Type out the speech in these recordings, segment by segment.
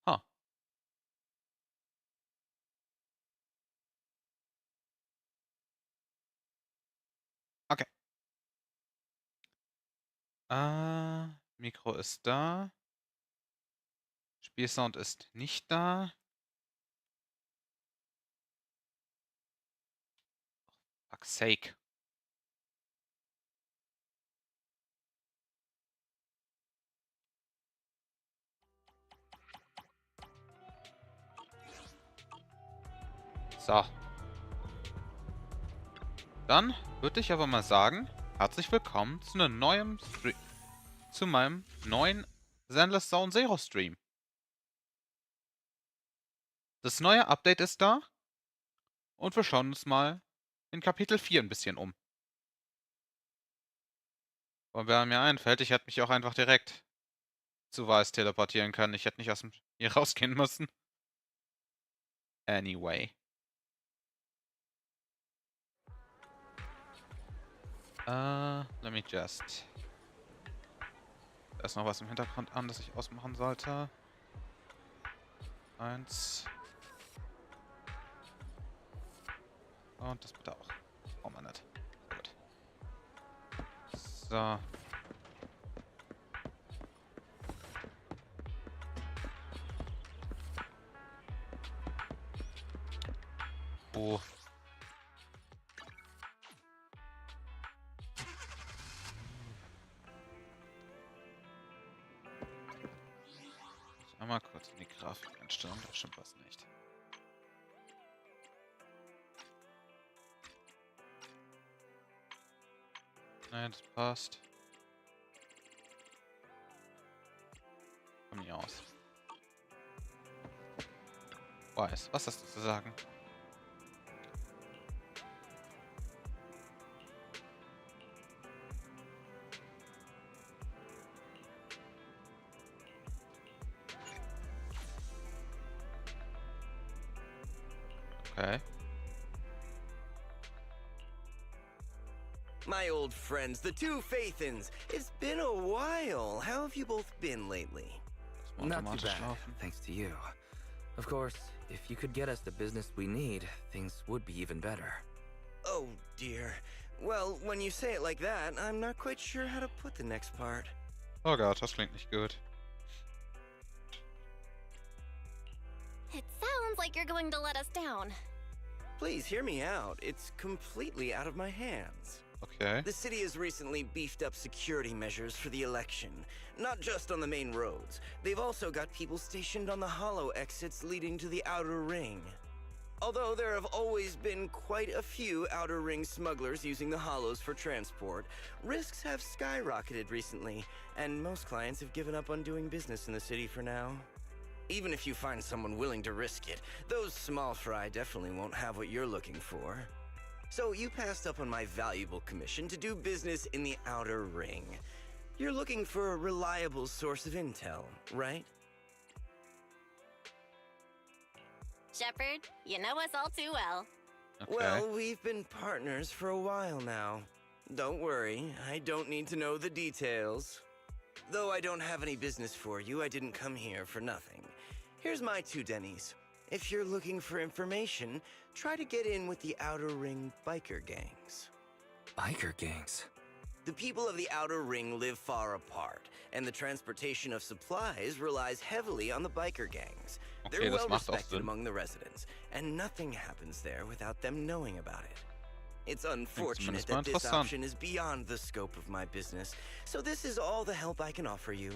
Ha, okay. Mikro ist da. Spielsound ist nicht da. Fuck's sake. So. Dann würde ich aber mal sagen, herzlich willkommen zu einem neuen zu meinem neuen Zenless Zone Zero Stream. Das neue Update ist da und wir schauen uns mal in Kapitel 4 ein bisschen um. Und wer mir einfällt, ich hätte mich auch einfach direkt zu Weiß teleportieren können. Ich hätte nicht aus dem hier rausgehen müssen. Anyway. Let me just... Da ist noch was im Hintergrund an, das ich ausmachen sollte. 1. Und das bitte auch. Oh man, nicht. Gut. So. Oh. Einmal kurz in die Grafik einstellen, da stimmt was nicht. Nein, das passt. Von mir aus. Weiß, was hast du zu sagen? Okay. My old friends, the two Faithins. It's been a while. How have you both been lately? Not too bad, thanks to you. Of course, if you could get us the business we need, things would be even better. Oh dear. Well, when you say it like that, I'm not quite sure how to put the next part. Oh Gott, das klingt nicht gut. It sounds like you're going to let us down. Please hear me out. It's completely out of my hands. Okay. The city has recently beefed up security measures for the election. Not just on the main roads. They've also got people stationed on the hollow exits leading to the outer ring. Although there have always been quite a few outer ring smugglers using the hollows for transport, risks have skyrocketed recently, and most clients have given up on doing business in the city for now. Even if you find someone willing to risk it, those small fry definitely won't have what you're looking for. So you passed up on my valuable commission to do business in the outer ring. You're looking for a reliable source of intel, right? Shepard, you know us all too well. Okay. Well, we've been partners for a while now. Don't worry, I don't need to know the details. Though I don't have any business for you, I didn't come here for nothing. Here's my 2 Denny's. If you're looking for information, try to get in with the Outer Ring biker gangs. Biker gangs? The people of the Outer Ring live far apart, and the transportation of supplies relies heavily on the biker gangs. Okay, They're das well macht auch respected Sinn. among the residents, and nothing happens there without them knowing about it. It's unfortunate zumindest mal that this interessant. option is beyond the scope of my business, so this is all the help I can offer you.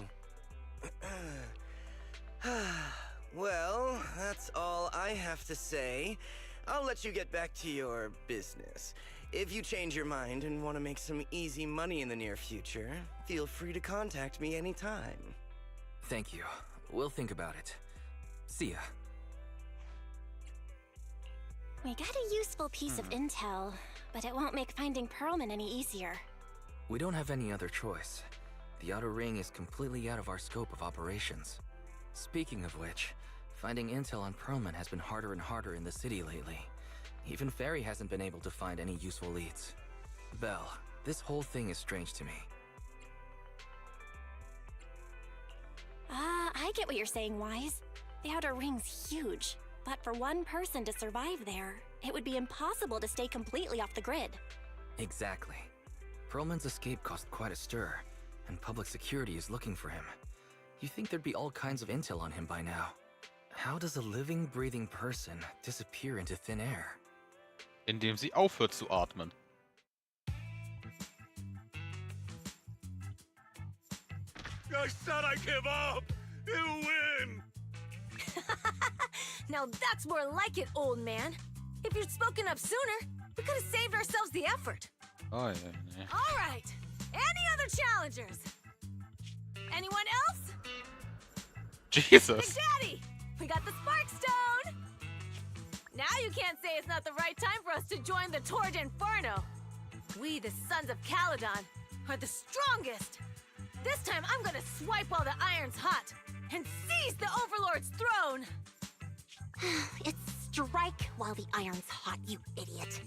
Well, that's all I have to say. I'll let you get back to your business. If you change your mind and want to make some easy money in the near future, feel free to contact me anytime. Thank you. We'll think about it. See ya. We got a useful piece of intel, but it won't make finding Perlman any easier. We don't have any other choice. The Outer Ring is completely out of our scope of operations. Speaking of which, finding intel on Perlman has been harder and harder in the city lately. Even Ferry hasn't been able to find any useful leads. Belle, this whole thing is strange to me. I get what you're saying, Wise. The Outer Ring's huge, but for one person to survive there, it would be impossible to stay completely off the grid. Exactly. Perlman's escape caused quite a stir, and public security is looking for him. You'd think there'd be all kinds of intel on him by now. How does a living, breathing person disappear into thin air? Indem sie aufhört zu atmen. I said I give up! You win! Now that's more like it, old man. If you'd spoken up sooner, we could have saved ourselves the effort. Oh, yeah. All right. Any other challengers? Anyone else? Big Jesus. Daddy, we got the Spark Stone. Now you can't say it's not the right time for us to join the Torrid Inferno. We, the Sons of Caledon, are the strongest. This time I'm gonna swipe while the iron's hot and seize the Overlord's throne. It's Strike while the iron's hot, you idiot.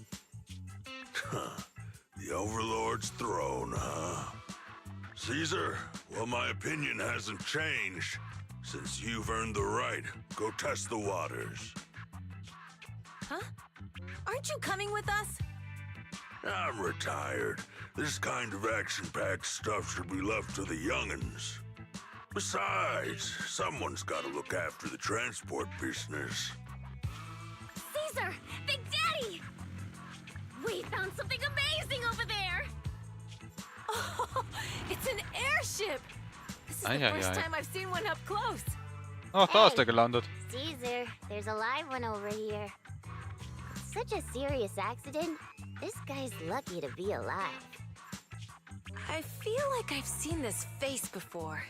The Overlord's throne, huh? Caesar, well, my opinion hasn't changed. Since you've earned the right, go test the waters. Huh? Aren't you coming with us? I'm retired. This kind of action-packed stuff should be left to the young'uns. Besides, someone's gotta look after the transport business. Caesar! Big Daddy! We found something amazing over there! Oh, it's an airship! This is the first time I've seen one up close. Ach, da ist er gelandet. Caesar, there's a live one over here. Such a serious accident. This guy's lucky to be alive. I feel like I've seen this face before.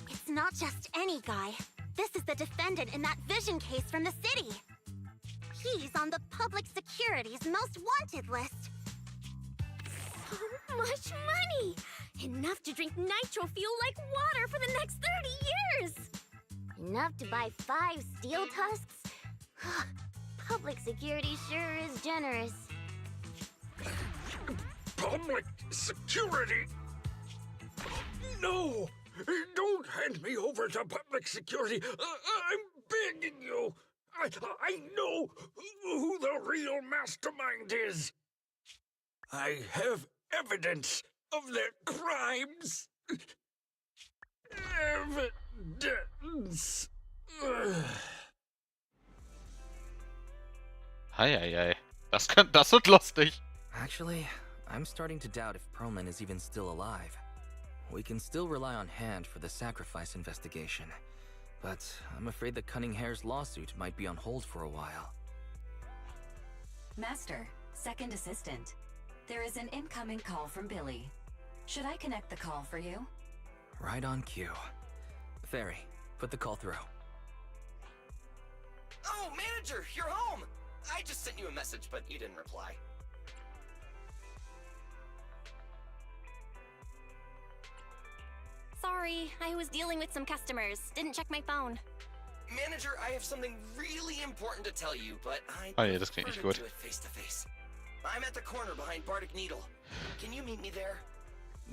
It's not just any guy. This is the defendant in that vision case from the city. He's on the public security's most wanted list. So much money! Enough to drink nitro fuel like water for the next 30 years! Enough to buy 5 steel tusks? Public security sure is generous. Public security? No! Don't hand me over to public security! I'm begging you! I know who the real mastermind is! I have evidence of their crimes! Evidence! Heieiei. Das wird lustig. Actually, I'm starting to doubt if Perlman is even still alive. We can still rely on Hand for the sacrifice investigation, but I'm afraid the Cunning Hare's lawsuit might be on hold for a while. Master, second assistant. There is an incoming call from Billy. Should I connect the call for you? Right on cue. Fairy, put the call through. Oh, manager, you're home! I just sent you a message, but you didn't reply. Sorry, I was dealing with some customers. Didn't check my phone. Manager, I have something really important to tell you, but I Oh je, das klingt nicht prefer gut. to do it face to face. I'm at the corner behind Bardic Needle. Can you meet me there?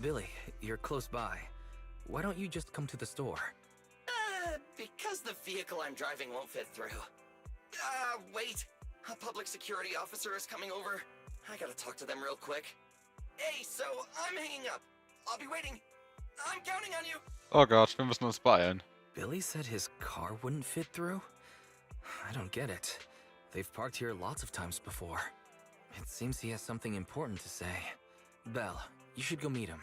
Billy, you're close by. Why don't you just come to the store? Because the vehicle I'm driving won't fit through. Wait. A public security officer is coming over. I gotta talk to them real quick. Hey, so I'm hanging up. I'll be waiting. I'm counting on you. Oh Gott, wir müssen uns beeilen. Billy said his car wouldn't fit through? I don't get it. They've parked here lots of times before. It seems he has something important to say. Belle, you should go meet him.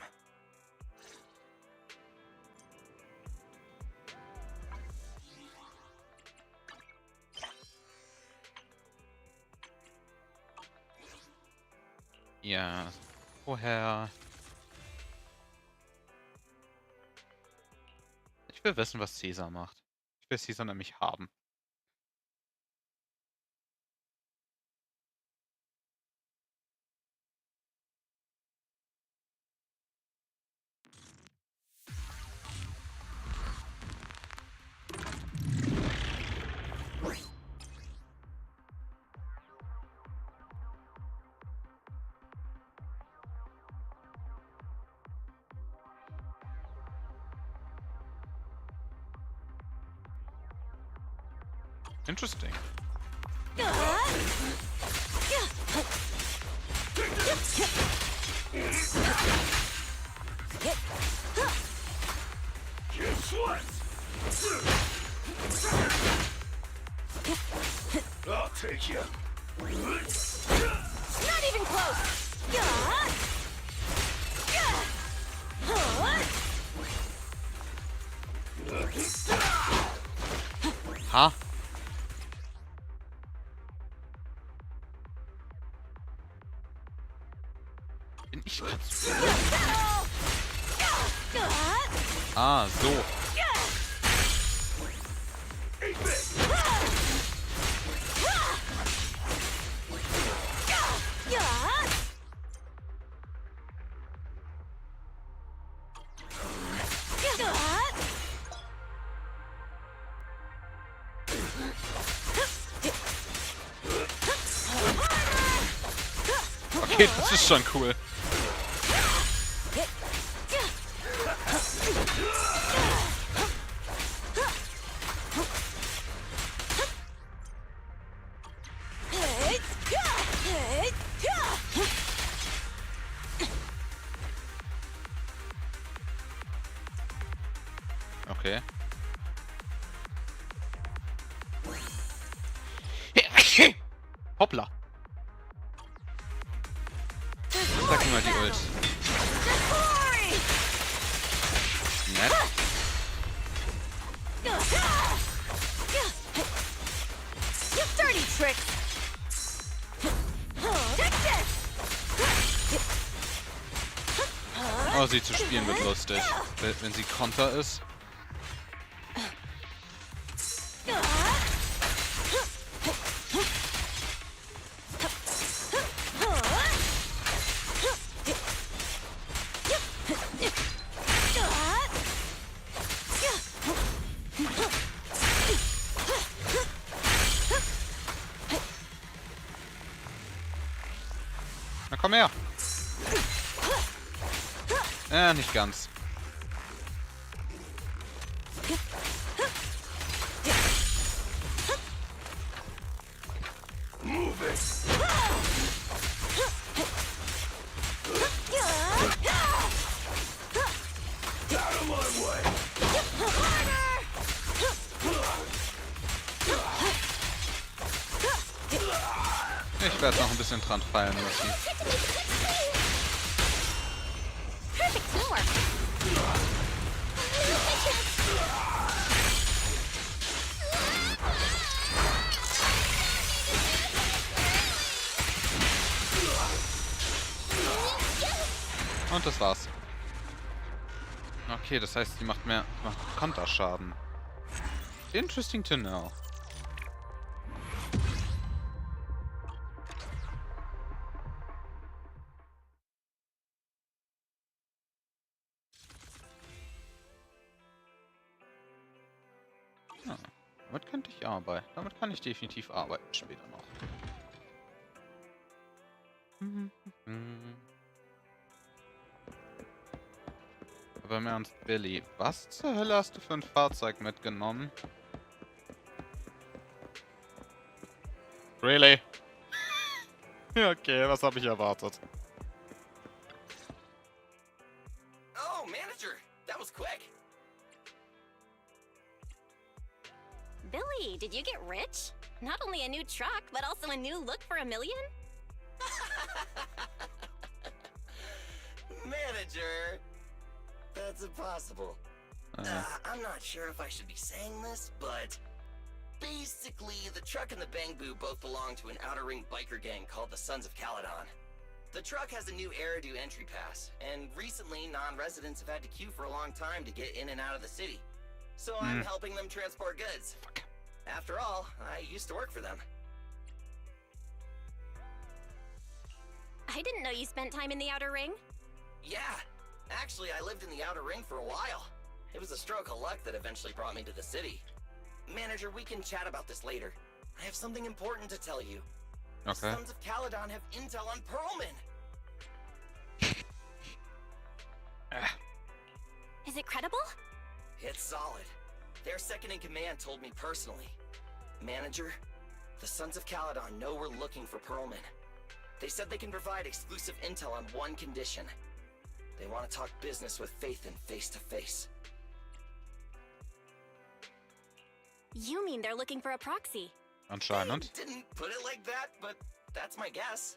Ja, woher? Ich will wissen, was Caesar macht. Ich will Caesar nämlich haben. Interesting. Guess what? I'll take you. Not even close! Ha? Bin ich grad so? Ah, so. Okay, das ist schon cool. Okay. Hoppla. Sag mal die Ult. Nett. Dirty tricks. Oh, sie zu spielen wird lustig. Wenn sie Konter ist. Na komm her. Nicht ganz. Ich werde noch ein bisschen dran feilen müssen. Perfect teamwork. Und das war's. Okay, das heißt, die macht Konterschaden. Interesting to know. Ja, damit könnte ich arbeiten. Damit kann ich definitiv arbeiten später noch. Aber im Ernst, Billy, was zur Hölle hast du für ein Fahrzeug mitgenommen? Really? Okay, was habe ich erwartet? Oh, manager, that was quick. Billy, did you get rich? Not only a new truck, but also a new look for $1 million? Manager, that's impossible. I'm not sure if I should be saying this, but basically, the truck and the Bang Boo both belong to an outer ring biker gang called the Sons of Caledon. The truck has a new Eridu entry pass, and recently non-residents have had to queue for a long time to get in and out of the city. So I'm helping them transport goods. After all, I used to work for them. I didn't know you spent time in the Outer Ring. Yeah, actually I lived in the outer ring for a while. It was a stroke of luck that eventually brought me to the city. Manager, we can chat about this later. I have something important to tell you. Okay. The Sons of Caledon have intel on Perlman. Is it credible? It's solid. Their second in command told me personally. Manager, the Sons of Caledon know we're looking for Perlman. They said they can provide exclusive intel on one condition. They want to talk business with Faith and face to face. You mean they're looking for a proxy? Anscheinend. Didn't put it like that, but that's my guess.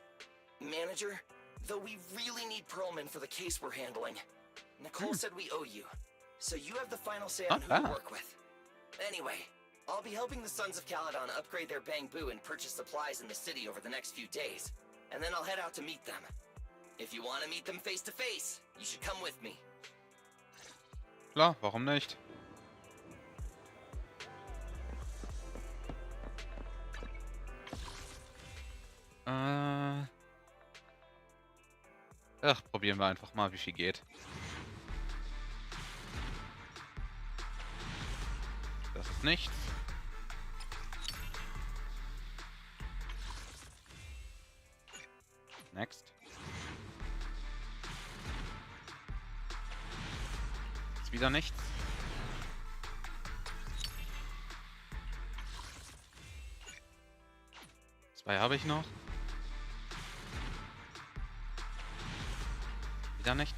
Manager, though we really need Perlman for the case we're handling. Nicole said we owe you, so you have the final say on who to work with. Anyway, I'll be helping the Sons of Caledon upgrade their Bang Boo and purchase supplies in the city over the next few days, and then I'll head out to meet them. If you want to meet them face to face, you should come with me. Klar, warum nicht? Ach, probieren wir einfach mal, wie viel geht. Das ist nichts. Next. Wieder nichts. Zwei habe ich noch. Wieder nichts.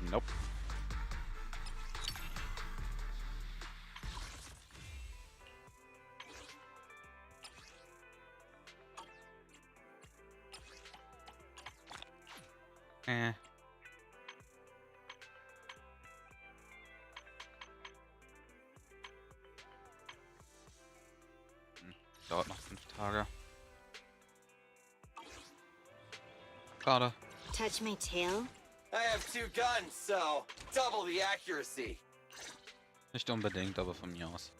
Nope. Dauert noch 5 Tage. Schade. Touch my tail? I have 2 guns, so double the accuracy. Nicht unbedingt, aber von mir aus.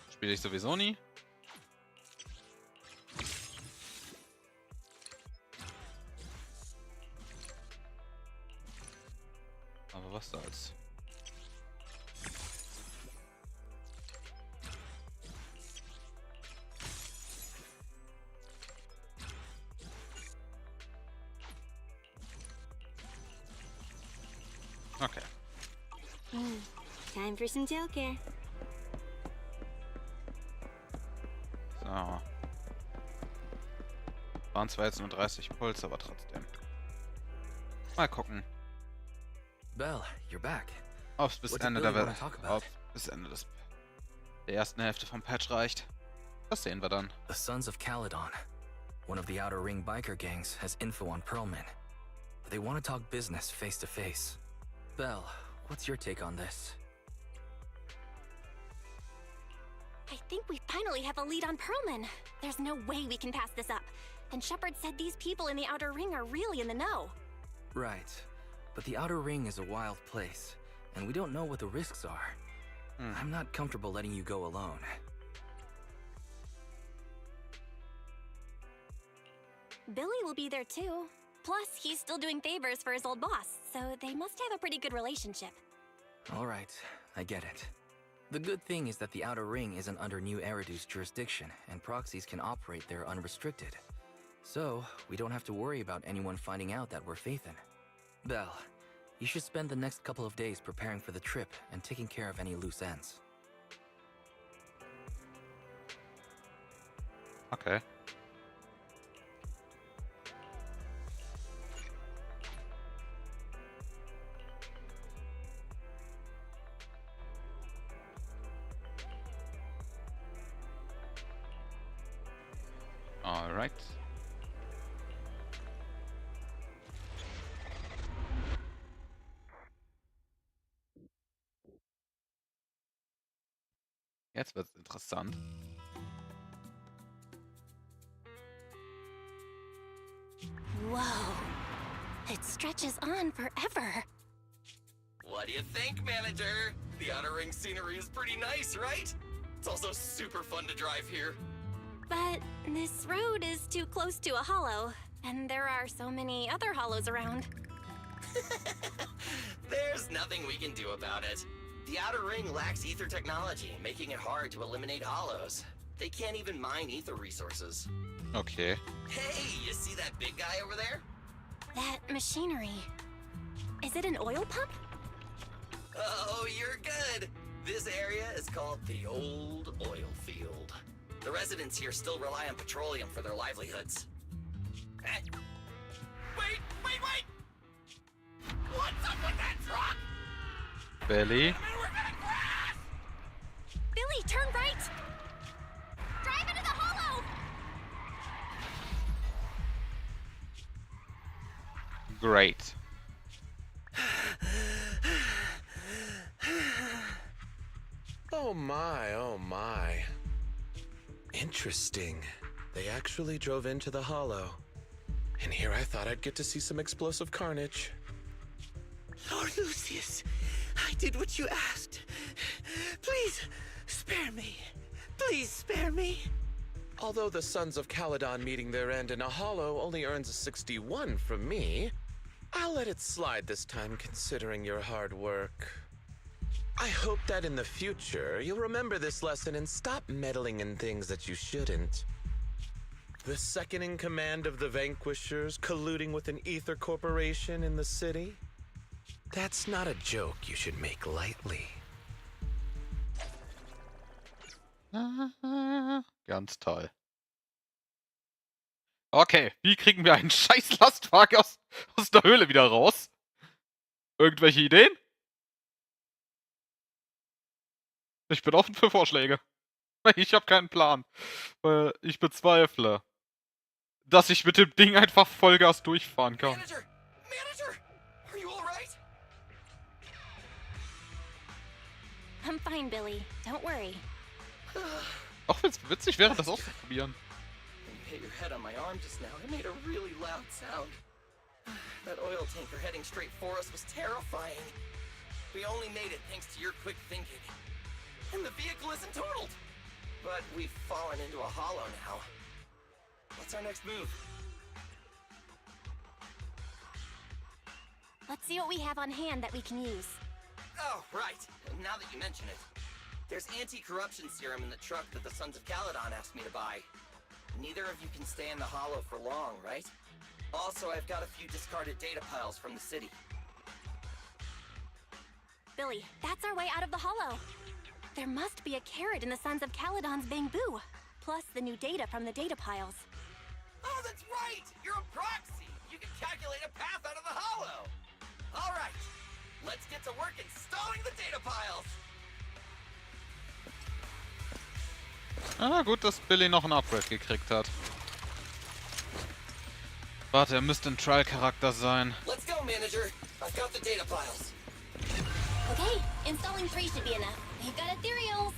Spiele ich sowieso nie. Aber was soll's. Okay. Time for some tail care. So. Waren zwar jetzt nur 30 Puls, aber trotzdem. Mal gucken. Belle, you're back. Ob's bis What did Ende Billy der wanna talk about? Ob bis Ende der ersten Hälfte vom Patch reicht. Das sehen wir dann. The Sons of Caledon, one of the Outer Ring biker gangs, has info on Pearlman. They want to talk business face to face. Belle, what's your take on this? I think we finally have a lead on Pearlman. There's no way we can pass this up. And Shepard said these people in the Outer Ring are really in the know. Right. But the Outer Ring is a wild place, and we don't know what the risks are. I'm not comfortable letting you go alone. Billy will be there too. Plus, he's still doing favors for his old boss, so they must have a pretty good relationship. All right, I get it. The good thing is that the Outer Ring isn't under New Eridu's jurisdiction, and proxies can operate there unrestricted. So, we don't have to worry about anyone finding out that we're Phaethon. Belle, you should spend the next couple of days preparing for the trip and taking care of any loose ends. Okay. All right. Jetzt wird's interessant. Whoa. It stretches on forever. What do you think, manager? The Outer Ring scenery is pretty nice, right? It's also super fun to drive here. But this road is too close to a hollow, and there are so many other hollows around. There's nothing we can do about it. The Outer Ring lacks ether technology, making it hard to eliminate hollows. They can't even mine ether resources. Okay. Hey, you see that big guy over there? That machinery. Is it an oil pump? Oh, you're good. This area is called the Old Oil Field. The residents here still rely on petroleum for their livelihoods. Eh? Wait! What's up with that truck? Billy. I mean, we're gonna crash! Billy, turn right! Drive into the hollow! Great. Oh my. Interesting. They actually drove into the hollow. And here I thought I'd get to see some explosive carnage. Lord Lucius, I did what you asked. Please, spare me. Please spare me. Although the Sons of Caledon meeting their end in a hollow only earns a 61 from me, I'll let it slide this time considering your hard work. I hope that in the future, you'll remember this lesson and stop meddling in things that you shouldn't. The second in command of the Vanquishers colluding with an ether corporation in the city? That's not a joke you should make lightly. Ganz toll. Okay, wie kriegen wir einen scheiß Lastwagen aus der Höhle wieder raus? Irgendwelche Ideen? Ich bin offen für Vorschläge. Ich habe keinen Plan. Weil ich bezweifle, dass ich mit dem Ding einfach Vollgas durchfahren kann. Manager! Manager! Are you alright? I'm fine, Billy. Don't worry. Auch wenn es witzig wäre, das auszuprobieren. You hit your head on my arm just now. It made a really loud sound. That oil tanker heading straight for us was terrifying. We only made it thanks to your quick thinking. And the vehicle isn't totaled. But we've fallen into a hollow now. What's our next move? Let's see what we have on hand that we can use. Oh, right. Now that you mention it. There's anti-corruption serum in the truck that the Sons of Caledon asked me to buy. Neither of you can stay in the hollow for long, right? Also, I've got a few discarded data piles from the city. Billy, that's our way out of the hollow. There must be a carrot in the Sons of Caledon's bamboo, plus the new data from the data piles. Oh, that's right! You're a proxy! You can calculate a path out of the hollow! Alright, let's get to work installing the data piles! Ah, gut, dass Billy noch ein Upgrade gekriegt hat. Warte, er müsste ein Trial-Charakter sein. Let's go, Manager! I've got the data piles. Okay, installing 3 should be enough. We've got ethereals.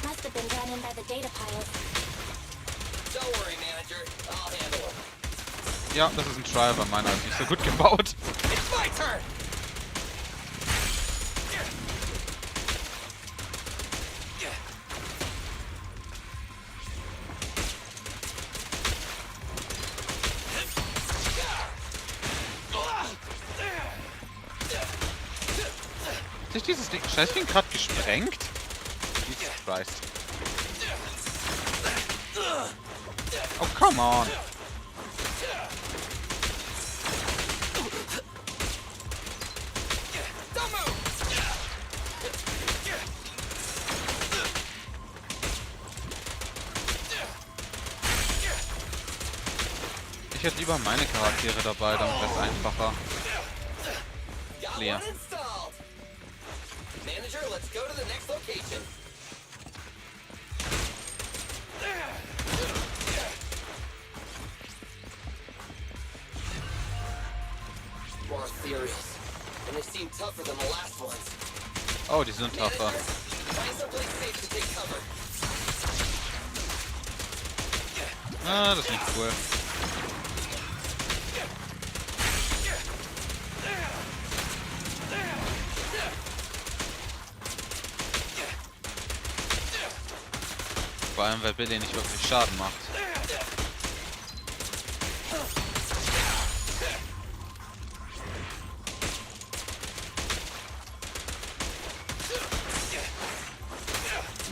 Must have been drawn in by the data piles. Don't worry, Manager. I'll handle them. Ja, das ist ein Trial, weil meiner ist nicht so gut gebaut. It's my turn! Hat sich dieses Scheißding gerade gesprengt? Jesus Christ. Oh, come on. Ich hätte lieber meine Charaktere dabei, dann wäre es einfacher. Leer. Manager, let's go to the next location. More ethereals. And they seem tougher than the last ones. Oh, die sind tougher. Find someplace safe to take cover. Ah, das ist nicht cool. Vor allem, weil Billy nicht wirklich Schaden macht.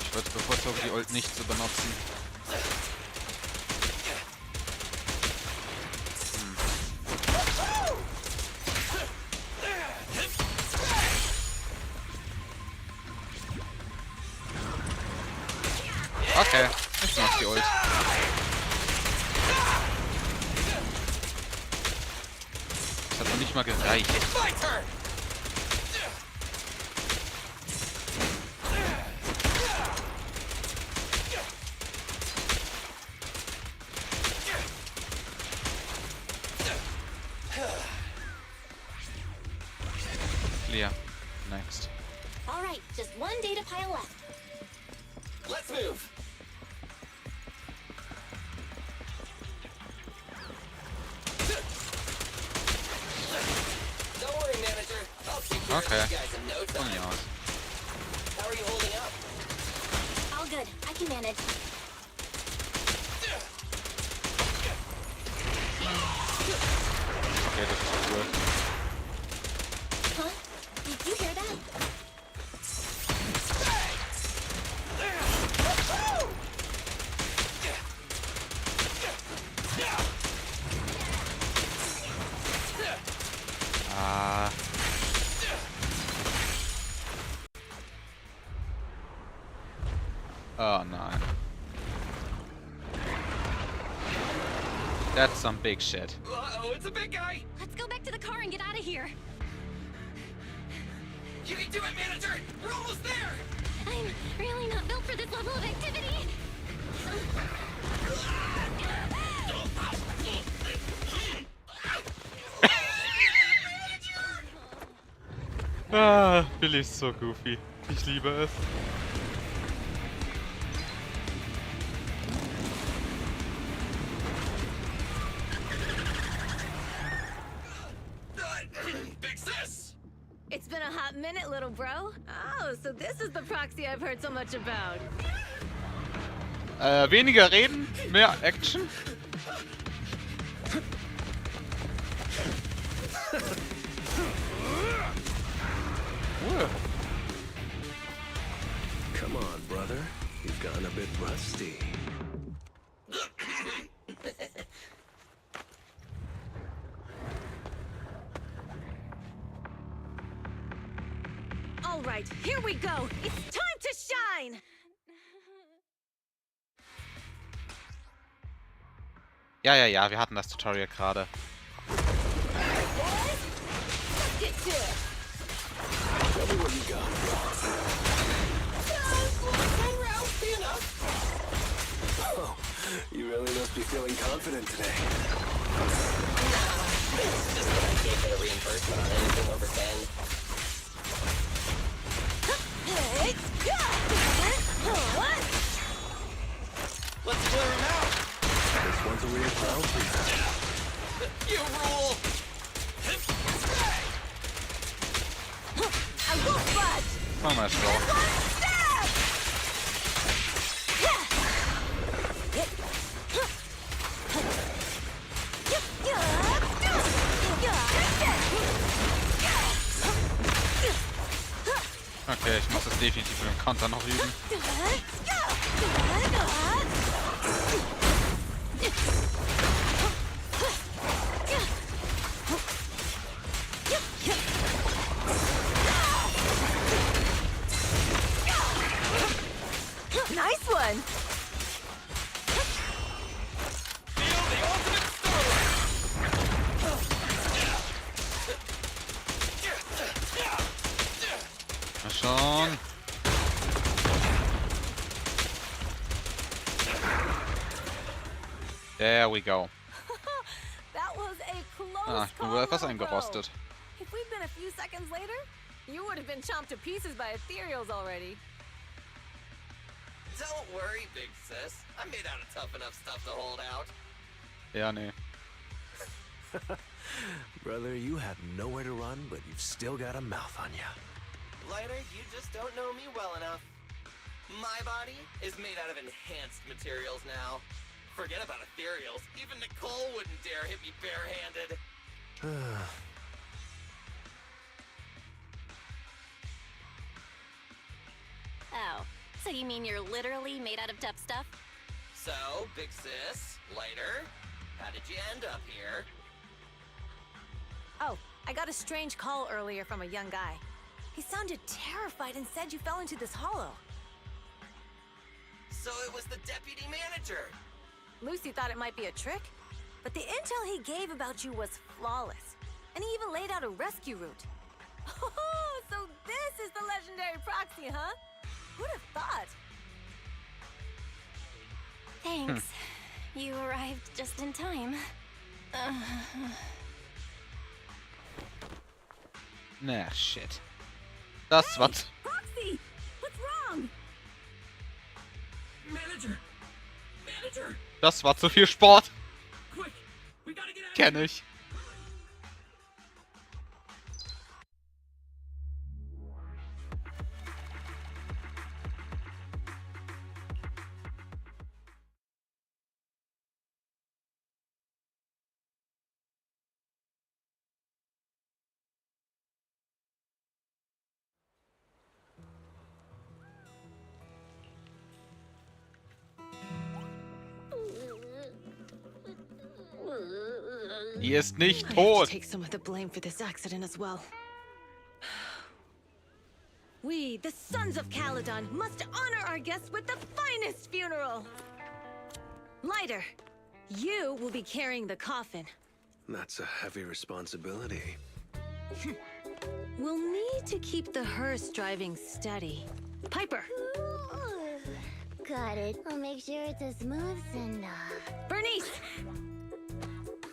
Ich würde bevorzugen, die Ult nicht zu benutzen. Okay, ich mach die Ult. Das hat noch nicht mal gereicht. Clear. Next. All right, just one data pile left. Let's move. Don't worry, Manager. I'll take care of you guys in no time. How are you holding up? All good. I can manage. Okay, das ist cool. Huh? Did you hear that? Ah. Oh nein. That's some big shit. Uh-oh, it's a big guy! Let's go back to the car and get out of here. You can do it, manager! We're almost there! I'm really not built for this level of activity. Ah, Billy ist so goofy. Ich liebe es. Big sis! It's been a hot minute, little bro. Oh, so this is the proxy I've heard so much about. Weniger reden, mehr Action. Come on, brother. You've gotten a bit rusty. All right, here we go. It's time to shine. Ja, wir hatten das Tutorial gerade. Let's get to it. Tell me what you got. Oh, you really must be feeling confident today. It's just that I can't get a reimbursement on anything over 10. Let's clear him out! This one's a real crowd for You rule! I won't budge. Machen wir es doch. Okay, ich muss das definitiv mit dem Counter noch üben. Nice one. Na schon. There we go. That was a close Ah, ich bin call, wohl etwas little bro. eingerostet. If we'd been a few seconds later, you would have been chomped to pieces by ethereals already. Don't worry, big sis. I'm made out of tough enough stuff to hold out. Ja, nee. Brother, you have nowhere to run, but you've still got a mouth on you. Lighter, you just don't know me well enough. My body is made out of enhanced materials now. Forget about ethereals. Even Nicole wouldn't dare hit me barehanded. Oh, so you mean you're literally made out of tough stuff? So, big sis, Lighter, how did you end up here? Oh, I got a strange call earlier from a young guy. He sounded terrified and said you fell into this hollow. So it was the deputy manager. Lucy thought it might be a trick, but the intel he gave about you was flawless. And he even laid out a rescue route. Oh, so this is the legendary proxy, huh? Who'd have thought? Thanks. You arrived just in time. Na, shit. Das war's. Proxy! What's wrong? Manager! Manager! Das war zu viel Sport. Quick! We gotta get out of Kenn ich. Die ist nicht I have to tot. take some of the blame for this accident as well. We, the Sons of Caledon, must honor our guests with the finest funeral. Lighter, you will be carrying the coffin. That's a heavy responsibility. We'll need to keep the hearse driving steady. Piper, Got it. I'll make sure it's as smooth and Bernice!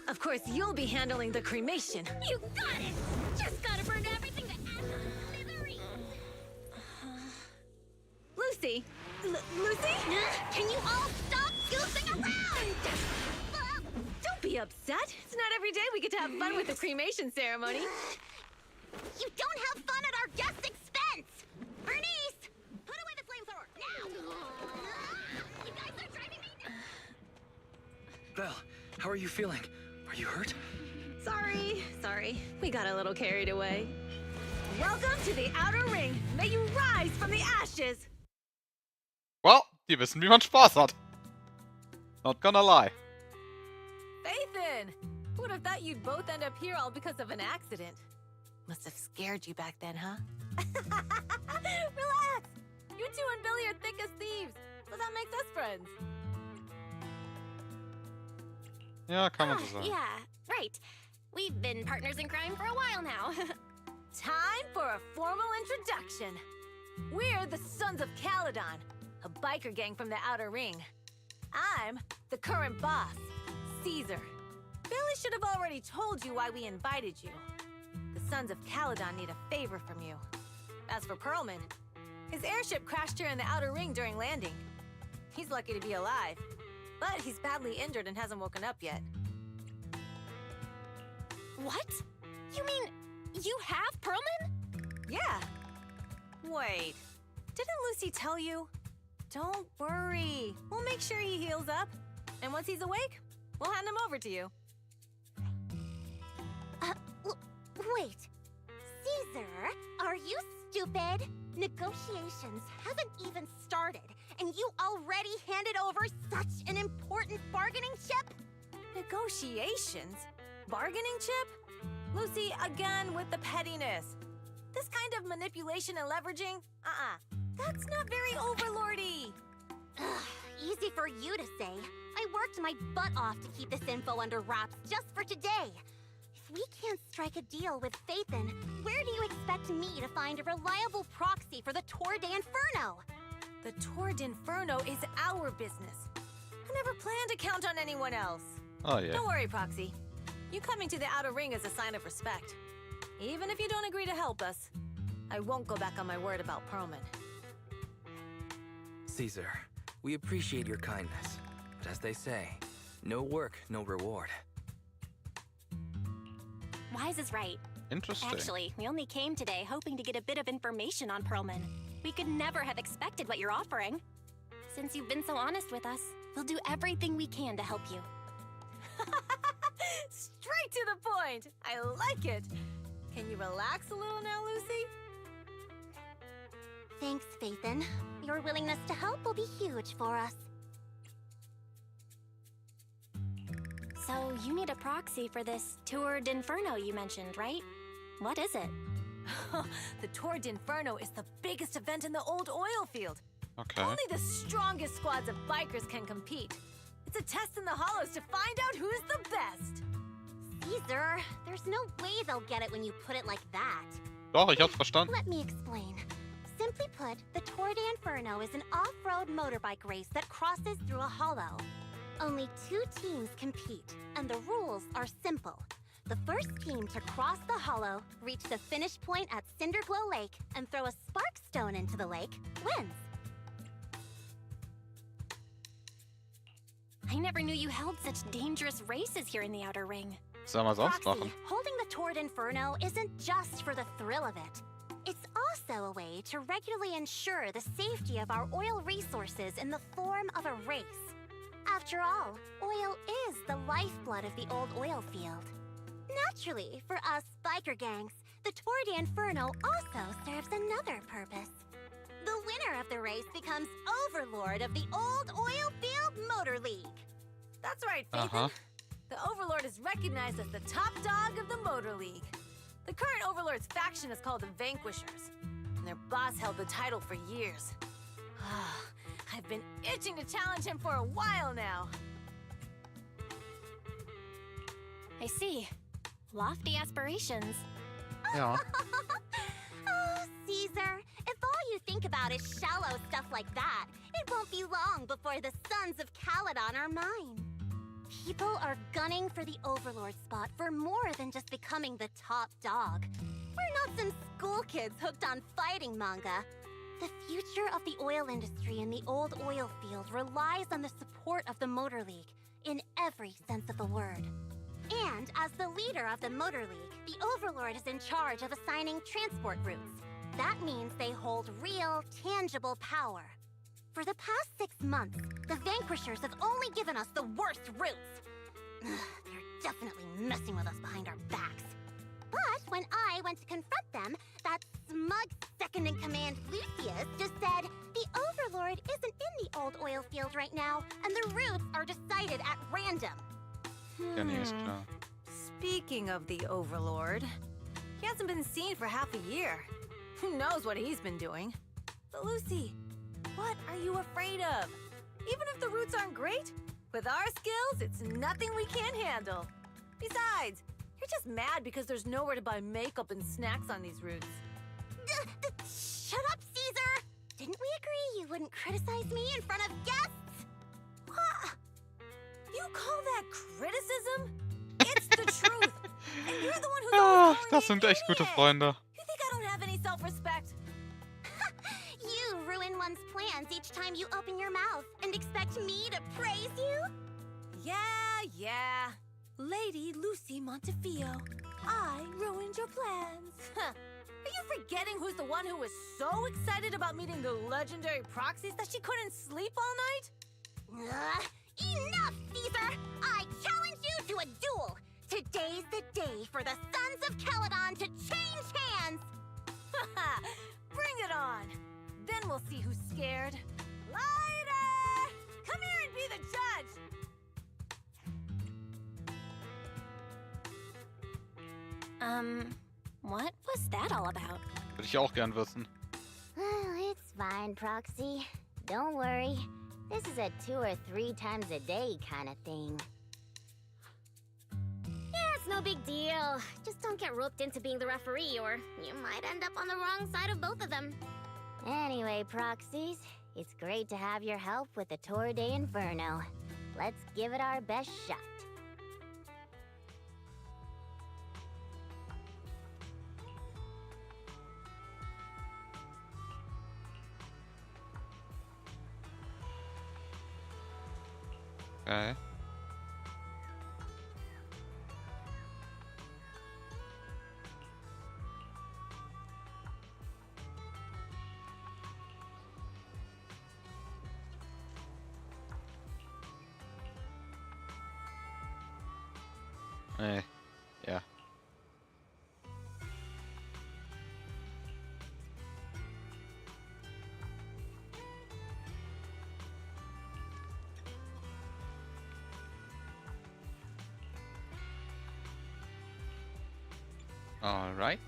Of course, you'll be handling the cremation. You got it! Just gotta burn everything to ash and smithereens! Lucy? Lucy? Can you all stop goofing around? Don't be upset. It's not every day we get to have fun with the cremation ceremony. You don't have fun at our guest expense! Bernice! Put away the flamethrower, now! You guys are driving me nuts! Belle, how are you feeling? Are you hurt? Sorry. We got a little carried away. Welcome to the Outer Ring. May you rise from the ashes. Well, die wissen, wie man Spaß hat. Not gonna lie. Fathan! Who would have thought you'd both end up here all because of an accident? Must have scared you back then, huh? Relax! You two and Billy are thick as thieves, so that makes us friends. Ja, kann man so sagen. Yeah, right. We've been partners in crime for a while now. Time for a formal introduction. We're the Sons of Caledon, a biker gang from the Outer Ring. I'm the current boss, Caesar. Billy should have already told you why we invited you. The Sons of Caledon need a favor from you. As for Perlman, his airship crashed here in the Outer Ring during landing. He's lucky to be alive, but he's badly injured and hasn't woken up yet. What? You mean you have Perlman? Yeah. Wait, didn't Lucy tell you? Don't worry. We'll make sure he heals up. And once he's awake, we'll hand him over to you. Wait. Caesar, are you stupid? Negotiations haven't even started, and you already handed over such an important bargaining chip? Negotiations? Bargaining chip? Lucy, again with the pettiness. This kind of manipulation and leveraging? That's not very overlordy. Easy for you to say. I worked my butt off to keep this info under wraps just for today. If we can't strike a deal with Fathan, where do you expect me to find a reliable proxy for the Tour d'Inferno? The Tour d'Inferno is our business. I never planned to count on anyone else. Oh, yeah. Don't worry, Proxy. You coming to the Outer Ring is a sign of respect. Even if you don't agree to help us, I won't go back on my word about Perlman. Caesar, we appreciate your kindness. But as they say, no work, no reward. Wise is right. Interesting. Actually, we only came today hoping to get a bit of information on Perlman. We could never have expected what you're offering. Since you've been so honest with us, we'll do everything we can to help you. Straight to the point! I like it! Can you relax a little now, Lucy? Thanks, Fathan. Your willingness to help will be huge for us. So, you need a proxy for this Tour d'Inferno you mentioned, right? What is it? The Tour d'Inferno is the biggest event in the old oil field. Okay. Only the strongest squads of bikers can compete. It's a test in the hollows to find out who's the best. Caesar, there's no way they'll get it when you put it like that. Doch, ich hab's verstanden. Let me explain. Simply put, the Tour d'Inferno is an off-road motorbike race that crosses through a hollow. Only 2 teams compete, and the rules are simple. The first team to cross the hollow, reach the finish point at Cinderglow Lake, and throw a spark stone into the lake, wins. I never knew you held such dangerous races here in the Outer Ring. Soll man sonst Proxy, machen? holding the Tour d'Inferno isn't just for the thrill of it. It's also a way to regularly ensure the safety of our oil resources in the form of a race. After all, oil is the lifeblood of the old oil field. Naturally, for us biker gangs, the Tour d'Inferno also serves another purpose. The winner of the race becomes overlord of the old oil field motor league. That's right, Fathan. The Overlord is recognized as the top dog of the Motor League. The current Overlord's faction is called the Vanquishers, and their boss held the title for years. I've been itching to challenge him for a while now. I see. Lofty aspirations. Ja. Oh, Caesar, if all you think about is shallow stuff like that, it won't be long before the sons of Caledon are mine. People are gunning for the Overlord spot for more than just becoming the top dog. We're not some school kids hooked on fighting manga. The future of the oil industry in the old oil field relies on the support of the Motor League, in every sense of the word. And as the leader of the Motor League, the Overlord is in charge of assigning transport routes. That means they hold real, tangible power. For the past 6 months, the Vanquishers have only given us the worst routes. They're definitely messing with us behind our backs. But when I went to confront them, that smug second-in-command Lucius just said the Overlord isn't in the old oil field right now, and the routes are decided at random. Ja, nee, ist klar. Speaking of the Overlord, he hasn't been seen for half a year. Who knows what he's been doing? But Lucy, what are you afraid of? Even if the routes aren't great, with our skills, it's nothing we can't handle. Besides, you're just mad because there's nowhere to buy makeup and snacks on these routes. Shut up, Caesar! Didn't we agree you wouldn't criticize me in front of guests? What? You call that criticism? It's the truth. And you're the one who's always calling Das me sind an echt gute idiot. Freunde. You think I don't have any self-respect? You ruin one's plans each time you open your mouth and expect me to praise you? Yeah. Lady Lucy Montefiore, I ruined your plans. Are you forgetting who's the one who was so excited about meeting the legendary proxies that she couldn't sleep all night? Enough, Caesar! I challenge you to a duel! Today's the day for the Sons of Caledon to change hands! Bring it on! Then we'll see who's scared. Lighter! Come here and be the judge! What was that all about? Würde ich auch gern wissen. It's fine, Proxy. Don't worry. This is a 2 or 3 times a day kind of thing. Yeah, it's no big deal. Just don't get roped into being the referee, or you might end up on the wrong side of both of them. Anyway, Proxies, it's great to have your help with the Tour de Inferno. Let's give it our best shot. Okay. Ja. All right.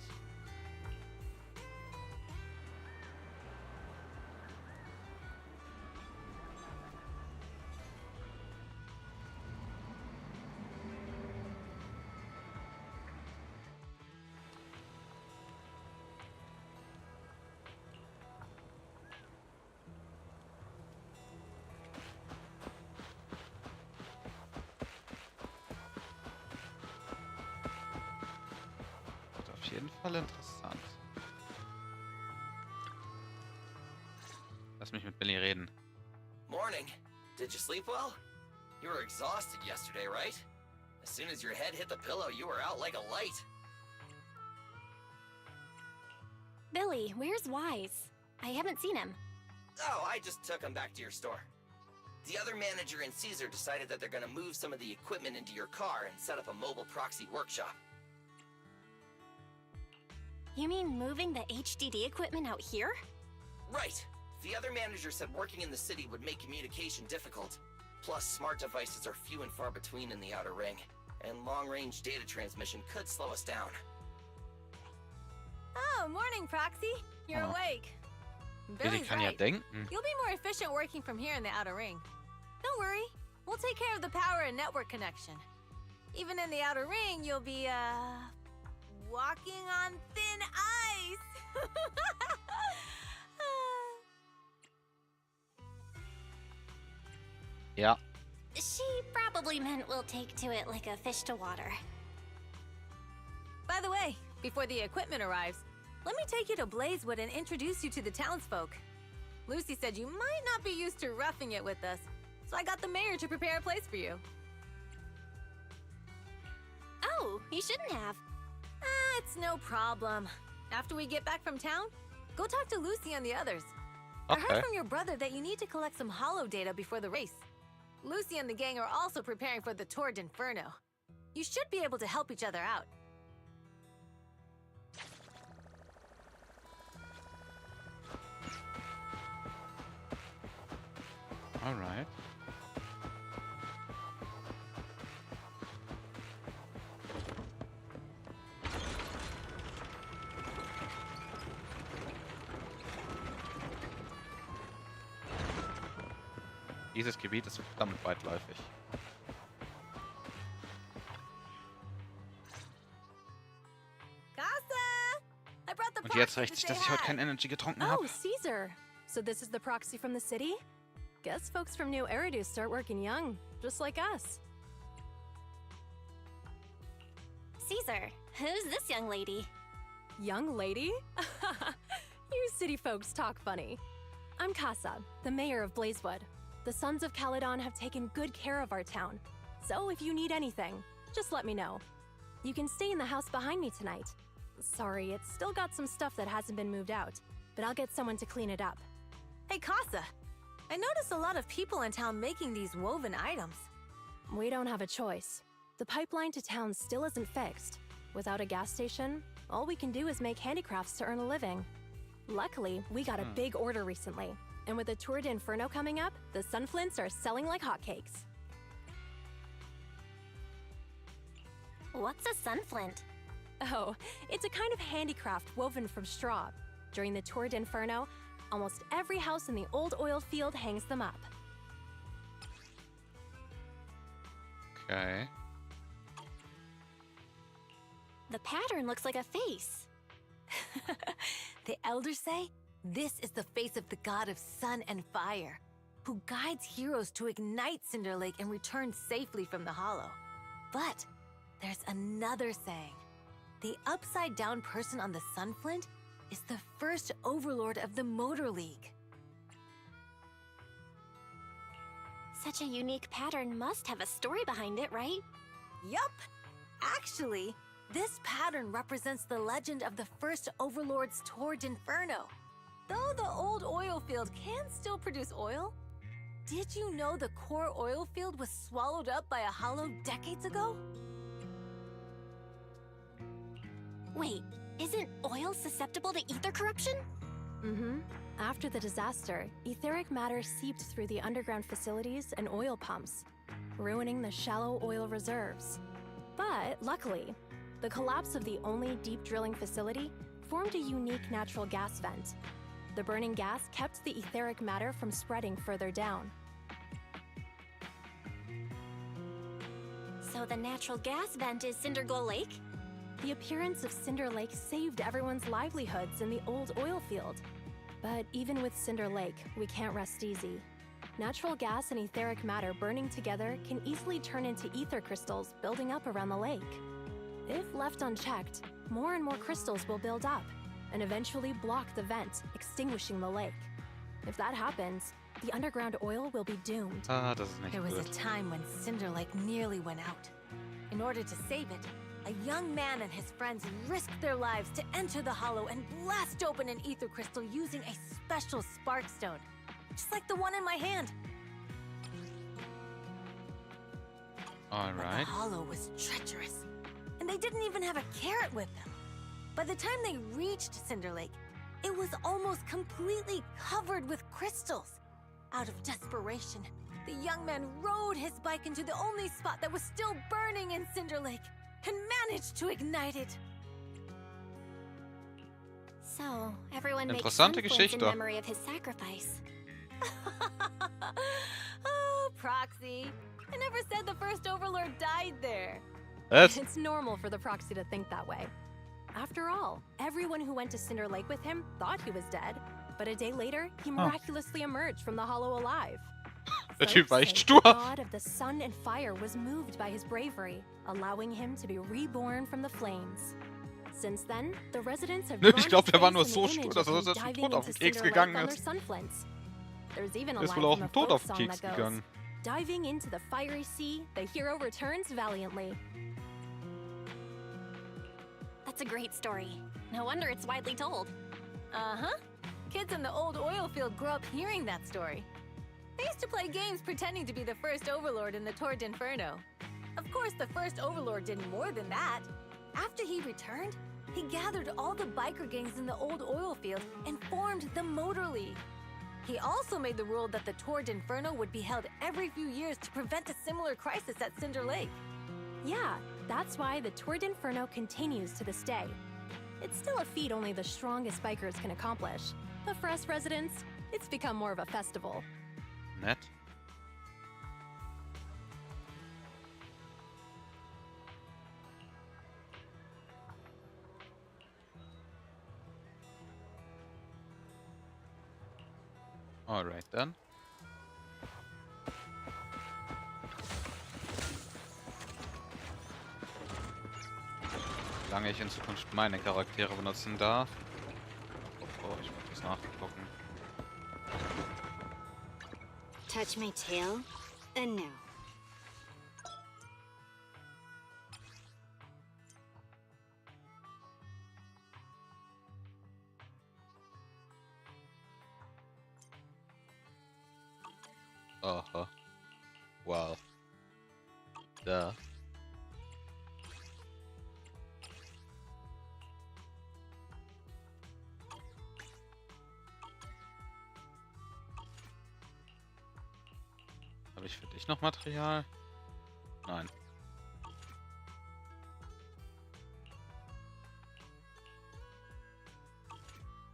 Auf jeden Fall interessant. Lass mich mit Billy reden. Morning. Did you sleep well? You were exhausted yesterday, right? As soon as your head hit the pillow, you were out like a light. Billy, where's Wise? I haven't seen him. Oh, I just took him back to your store. The other manager and Caesar decided that they're gonna move some of the equipment into your car and set up a mobile proxy workshop. You mean moving the HDD equipment out here? Right. The other manager said working in the city would make communication difficult. Plus, smart devices are few and far between in the Outer Ring, and long-range data transmission could slow us down. Oh, morning, Proxy. You're Oh. awake. Billy Billy's kann ja right. denken. You'll be more efficient working from here in the Outer Ring. Don't worry. We'll take care of the power and network connection. Even in the Outer Ring, you'll be, walking on thin ice. Ja. She probably meant we'll take to it like a fish to water. By the way, before the equipment arrives, let me take you to Blazewood and introduce you to the townsfolk. Lucy said you might not be used to roughing it with us, so I got the mayor to prepare a place for you. Oh, you shouldn't have. It's no problem. After we get back from town, go talk to Lucy and the others. I heard Okay. from your brother that you need to collect some holo data before the race. Lucy and the gang are also preparing for the Tour d'Inferno. You should be able to help each other out. Alright. Dieses Gebiet ist verdammt weitläufig. Casa! I brought the Und jetzt proxy rächt to sich, say dass ich heute hi. kein Energy getrunken Oh, habe. Caesar. So this is the proxy from the city? Guess folks from New Eridu start working young, just like us. Caesar, who's this young lady? Young lady? You city folks talk funny. I'm Casa, the mayor of Blazewood. The Sons of Caledon have taken good care of our town. So if you need anything, just let me know. You can stay in the house behind me tonight. Sorry, it's still got some stuff that hasn't been moved out, but I'll get someone to clean it up. Hey, Casa. I noticed a lot of people in town making these woven items. We don't have a choice. The pipeline to town still isn't fixed. Without a gas station, all we can do is make handicrafts to earn a living. Luckily, we got a big order recently. And with the Tour d'Inferno coming up, the Sunflints are selling like hotcakes. What's a sunflint? Oh, it's a kind of handicraft woven from straw. During the Tour d'Inferno, almost every house in the old oil field hangs them up. Okay. The pattern looks like a face. The elders say this is the face of the god of sun and fire, who guides heroes to ignite Cinder Lake and return safely from the hollow. But there's another saying. The upside-down person on the Sunflint is the first overlord of the Motor League. Such a unique pattern must have a story behind it, right? Yup! Actually, this pattern represents the legend of the first overlord's Tour d'Inferno. Though the old oil field can still produce oil, did you know the core oil field was swallowed up by a hollow decades ago? Wait, isn't oil susceptible to ether corruption? Mm-hmm. After the disaster, etheric matter seeped through the underground facilities and oil pumps, ruining the shallow oil reserves. But luckily, the collapse of the only deep drilling facility formed a unique natural gas vent. The burning gas kept the etheric matter from spreading further down. So the natural gas vent is Cindergold Lake? The appearance of Cinder Lake saved everyone's livelihoods in the old oil field. But even with Cinder Lake, we can't rest easy. Natural gas and etheric matter burning together can easily turn into ether crystals building up around the lake. If left unchecked, more and more crystals will build up and eventually block the vent, extinguishing the lake. If that happens, the underground oil will be doomed. Ah, das ist nicht There was a gut. time when Cinder Lake nearly went out. In order to save it, a young man and his friends risked their lives to enter the hollow and blast open an ether crystal using a special spark stone, just like the one in my hand. But the Alright. hollow was treacherous, and they didn't even have a carrot with them. By the time they reached Cinder Lake, it was almost completely covered with crystals. Out of desperation, The young man rode his bike into the only spot that was still burning in Cinder Lake and managed to ignite it. So, everyone makes Interessante sunflints in Geschichte. memory of his sacrifice. Oh, Proxy. I never said the first Overlord died there. Was? It's normal for the Proxy to think that way. After all, everyone who went to Cinder Lake with him thought he was dead, but a day later, he miraculously emerged from the hollow alive. Der Typ war echt The stur. god of the sun and fire was moved by his bravery, allowing him to be reborn from the flames. Since then, the residents have Nö, drawn ich glaube, his der war face nur in the so image stur, of dass er him selbst dem diving Tod auf into den Keks Cinder Lake gegangen on their ist. sunflints. There's even a Der ist line wohl auch from dem a Tod folk auf den song Keks that goes, gegangen. diving into the fiery sea, the hero returns valiantly. That's a great story. No wonder it's widely told. Uh-huh. Kids in the old oil field grew up hearing that story. They used to play games pretending to be the first Overlord in the Torrid Inferno. Of course, the first Overlord did more than that. After he returned, he gathered all the biker gangs in the old oil field and formed the Motor League. He also made the rule that the Torrid Inferno would be held every few years to prevent a similar crisis at Cinder Lake. Yeah, that's why the Torrid Inferno continues to this day. It's still a feat only the strongest bikers can accomplish, but for us residents, it's become more of a festival. Nett. Alright dann. Wie lange ich in Zukunft meine Charaktere benutzen darf. Oh, ich muss das nachgucken. Touch my tail, and no. Aha. Wow. Da. Habe ich für dich noch Material? Nein.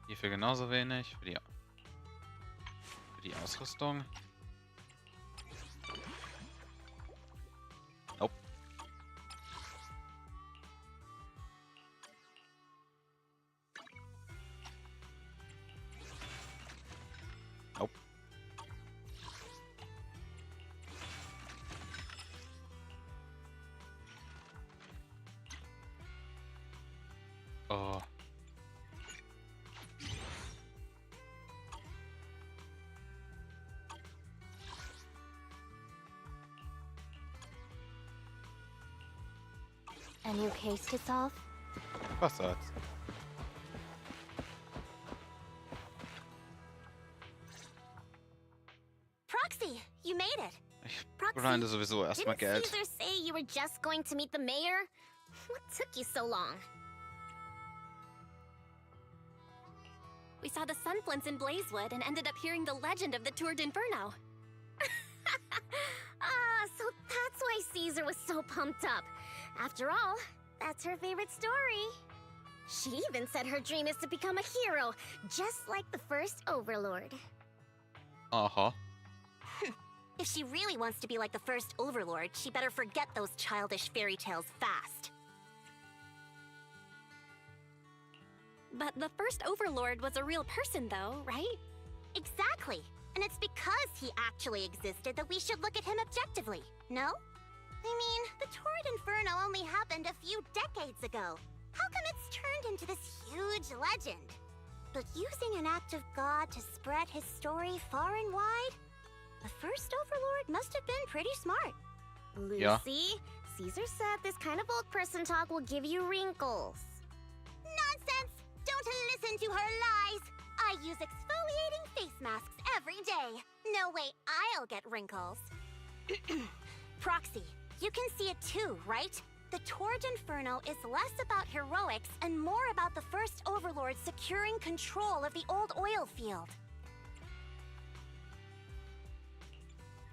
Hierfür genauso wenig. Für die Ausrüstung. Nope. Nope. Oh. A new case to solve? Was sagt's? Proxy, you made it. Ich Proxy, grinde sowieso erstmal didn't Geld. Caesar say you were just going to meet the mayor? What took you so long? We saw the sunflints in Blazewood and ended up hearing the legend of the Tour d'Inferno. So that's why Caesar was so pumped up. After all, that's her favorite story. She even said her dream is to become a hero, just like the first Overlord. Aha. If she really wants to be like the first Overlord, she better forget those childish fairy tales fast. But the first Overlord was a real person though, right? Exactly. And it's because he actually existed that we should look at him objectively, no? I mean, the Torrid Inferno only happened a few decades ago. How come it's turned into this huge legend? But using an act of God to spread his story far and wide? The first Overlord must have been pretty smart. Lucy, Yeah. Caesar said this kind of old person talk will give you wrinkles. Nonsense! Don't listen to her lies! I use exfoliating face masks every day. No way I'll get wrinkles. Proxy, you can see it too, right? The Torrid Inferno is less about heroics and more about the first Overlord securing control of the old oil field.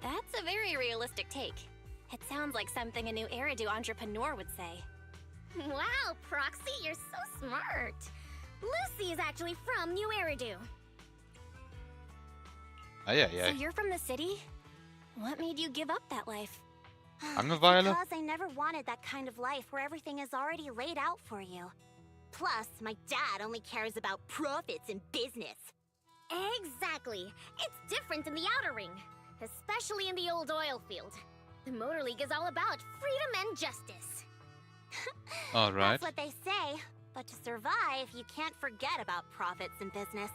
That's a very realistic take. It sounds like something a new Eridu entrepreneur would say. Wow, Proxy, you're so smart. Lucy is actually from New Eridu. So you're from the city? What made you give up that life? Langeweile? Because I never wanted that kind of life where everything is already laid out for you. Plus, my dad only cares about profits and business. Exactly. It's different in the Outer Ring, especially in the old oil field. The Motor League is all about freedom and justice. Alright. That's what they say. But to survive, you can't forget about profits and business.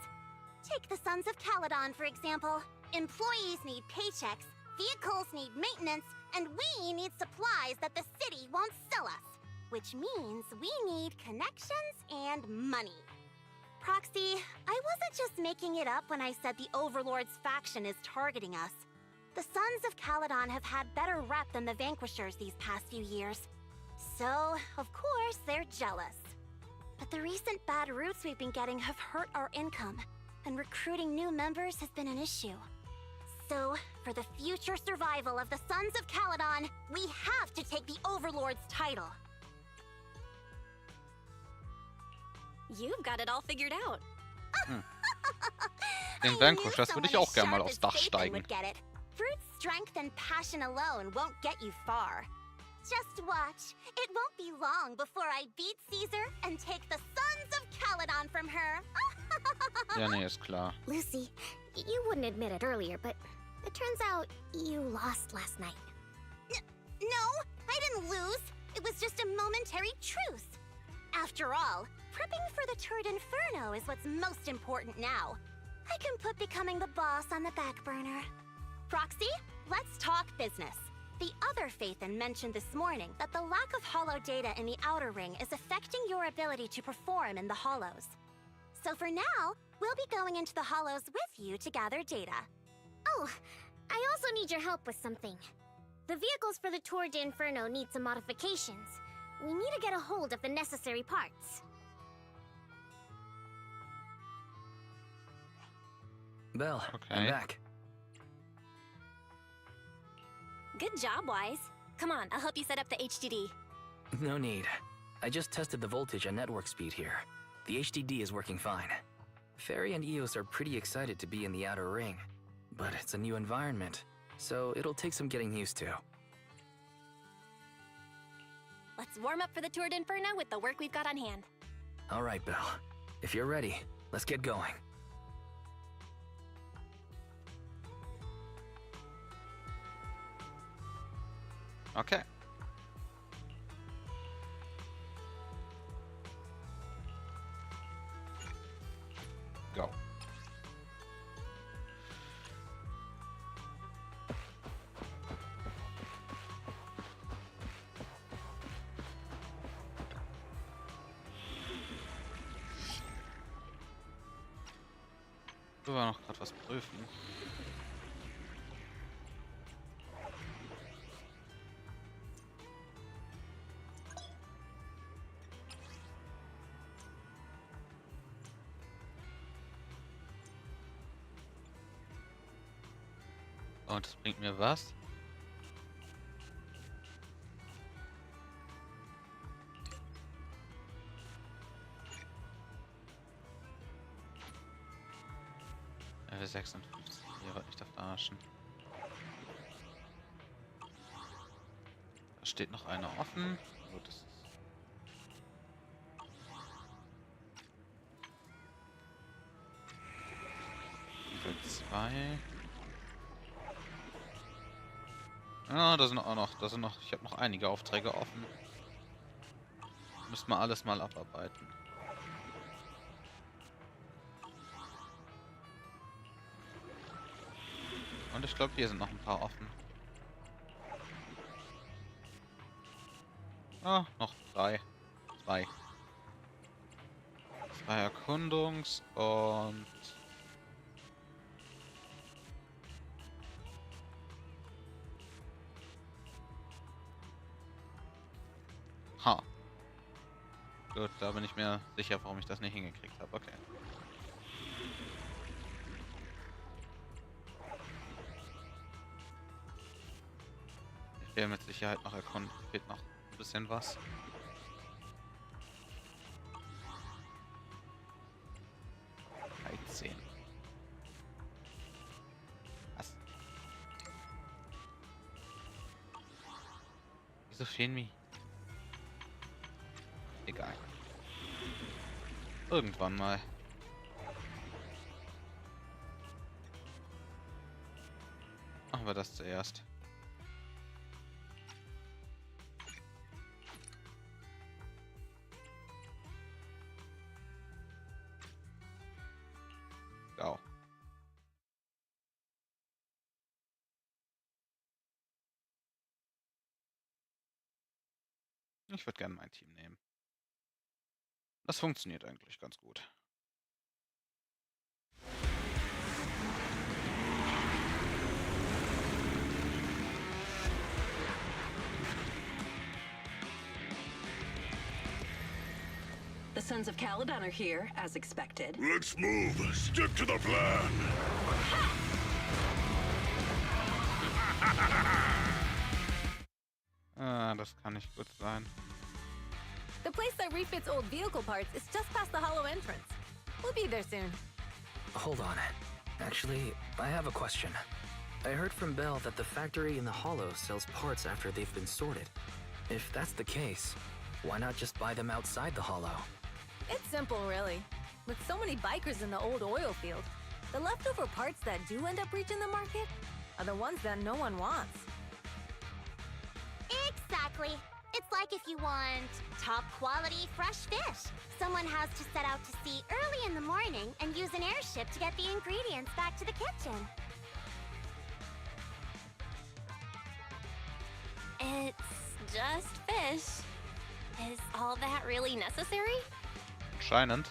Take the Sons of Caledon, for example. Employees need paychecks, vehicles need maintenance, and we need supplies that the city won't sell us. Which means we need connections and money. Proxy, I wasn't just making it up when I said the Overlord's faction is targeting us. The Sons of Caledon have had better rep than the Vanquishers these past few years. So, of course, they're jealous. But the recent bad routes we've been getting have hurt our income, and recruiting new members has been an issue. So, for the future survival of the Sons of Caledon, we have to take the Overlord's title. You've got it all figured out. Den Vanquishers würde ich auch gerne mal aufs Dach steigen. Brute strength and passion alone won't get you far. Just watch. It won't be long before I beat Caesar and take the Sons of Caledon from her. Ja, nee, ist klar. Lucy, you wouldn't admit it earlier, but it turns out you lost last night. No, I didn't lose. It was just a momentary truce. After all, prepping for the Turd Inferno is what's most important now. I can put becoming the boss on the back burner. Proxy, let's talk business. The other Phaethon mentioned this morning that the lack of hollow data in the Outer Ring is affecting your ability to perform in the hollows. So for now, we'll be going into the hollows with you to gather data. Oh, I also need your help with something. The vehicles for the Tour de Inferno need some modifications. We need to get a hold of the necessary parts. Belle, Okay. I'm back. Good job, Wise. Come on, I'll help you set up the HDD. No need. I just tested the voltage and network speed here. The HDD is working fine. Fairy and Eos are pretty excited to be in the Outer Ring, but it's a new environment, so it'll take some getting used to. Let's warm up for the Tour d'Inferno with the work we've got on hand. All right, Belle. If you're ready, let's get going. Okay. Go. Wir noch gerade was prüfen. Und das bringt mir was? Level 56, hier wird mich da verarschen. Da steht noch einer offen. Gut, das ist Level 2. Ja, da sind auch noch, ich habe noch einige Aufträge offen. Müssen wir alles mal abarbeiten. Und ich glaube, hier sind noch ein paar offen. Ah, noch 3. 2. 2 Erkundungs- und... Ha. Gut, da bin ich mir sicher, warum ich das nicht hingekriegt habe. Okay. Hier mit Sicherheit noch erkunden. Fehlt noch ein bisschen was. Was? Wieso fehlen mir? Egal. Irgendwann mal. Machen wir das zuerst. Go. Ich würde gerne mein Team nehmen. Das funktioniert eigentlich ganz gut. The Sons of Caledon are here, as expected. Let's move. Stick to the plan. Das kann nicht gut sein. The place that refits old vehicle parts is just past the hollow entrance. We'll be there soon. Hold on. Actually, I have a question. I heard from Belle that the factory in the hollow sells parts after they've been sorted. If that's the case, why not just buy them outside the hollow? It's simple, really. With so many bikers in the old oil field, the leftover parts that do end up reaching the market are the ones that no one wants. Exactly. It's like if you want top quality fresh fish. Someone has to set out to sea early in the morning and use an airship to get the ingredients back to the kitchen. It's just fish. Is all that really necessary? Anscheinend.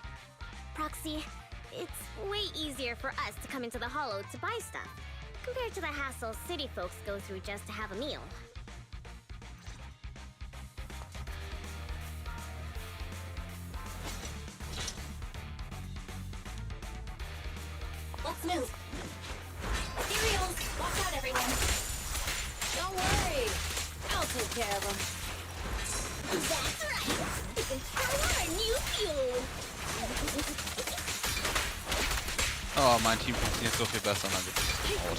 Proxy, it's way easier for us to come into the hollow to buy stuff, compared to the hassle city folks go through just to have a meal. Let's move. Cereals! Watch out, everyone. Don't worry. I'll take care of them. That's right! We can turn on our new fuel! Oh, mein Team funktioniert so viel besser, dann wird es out.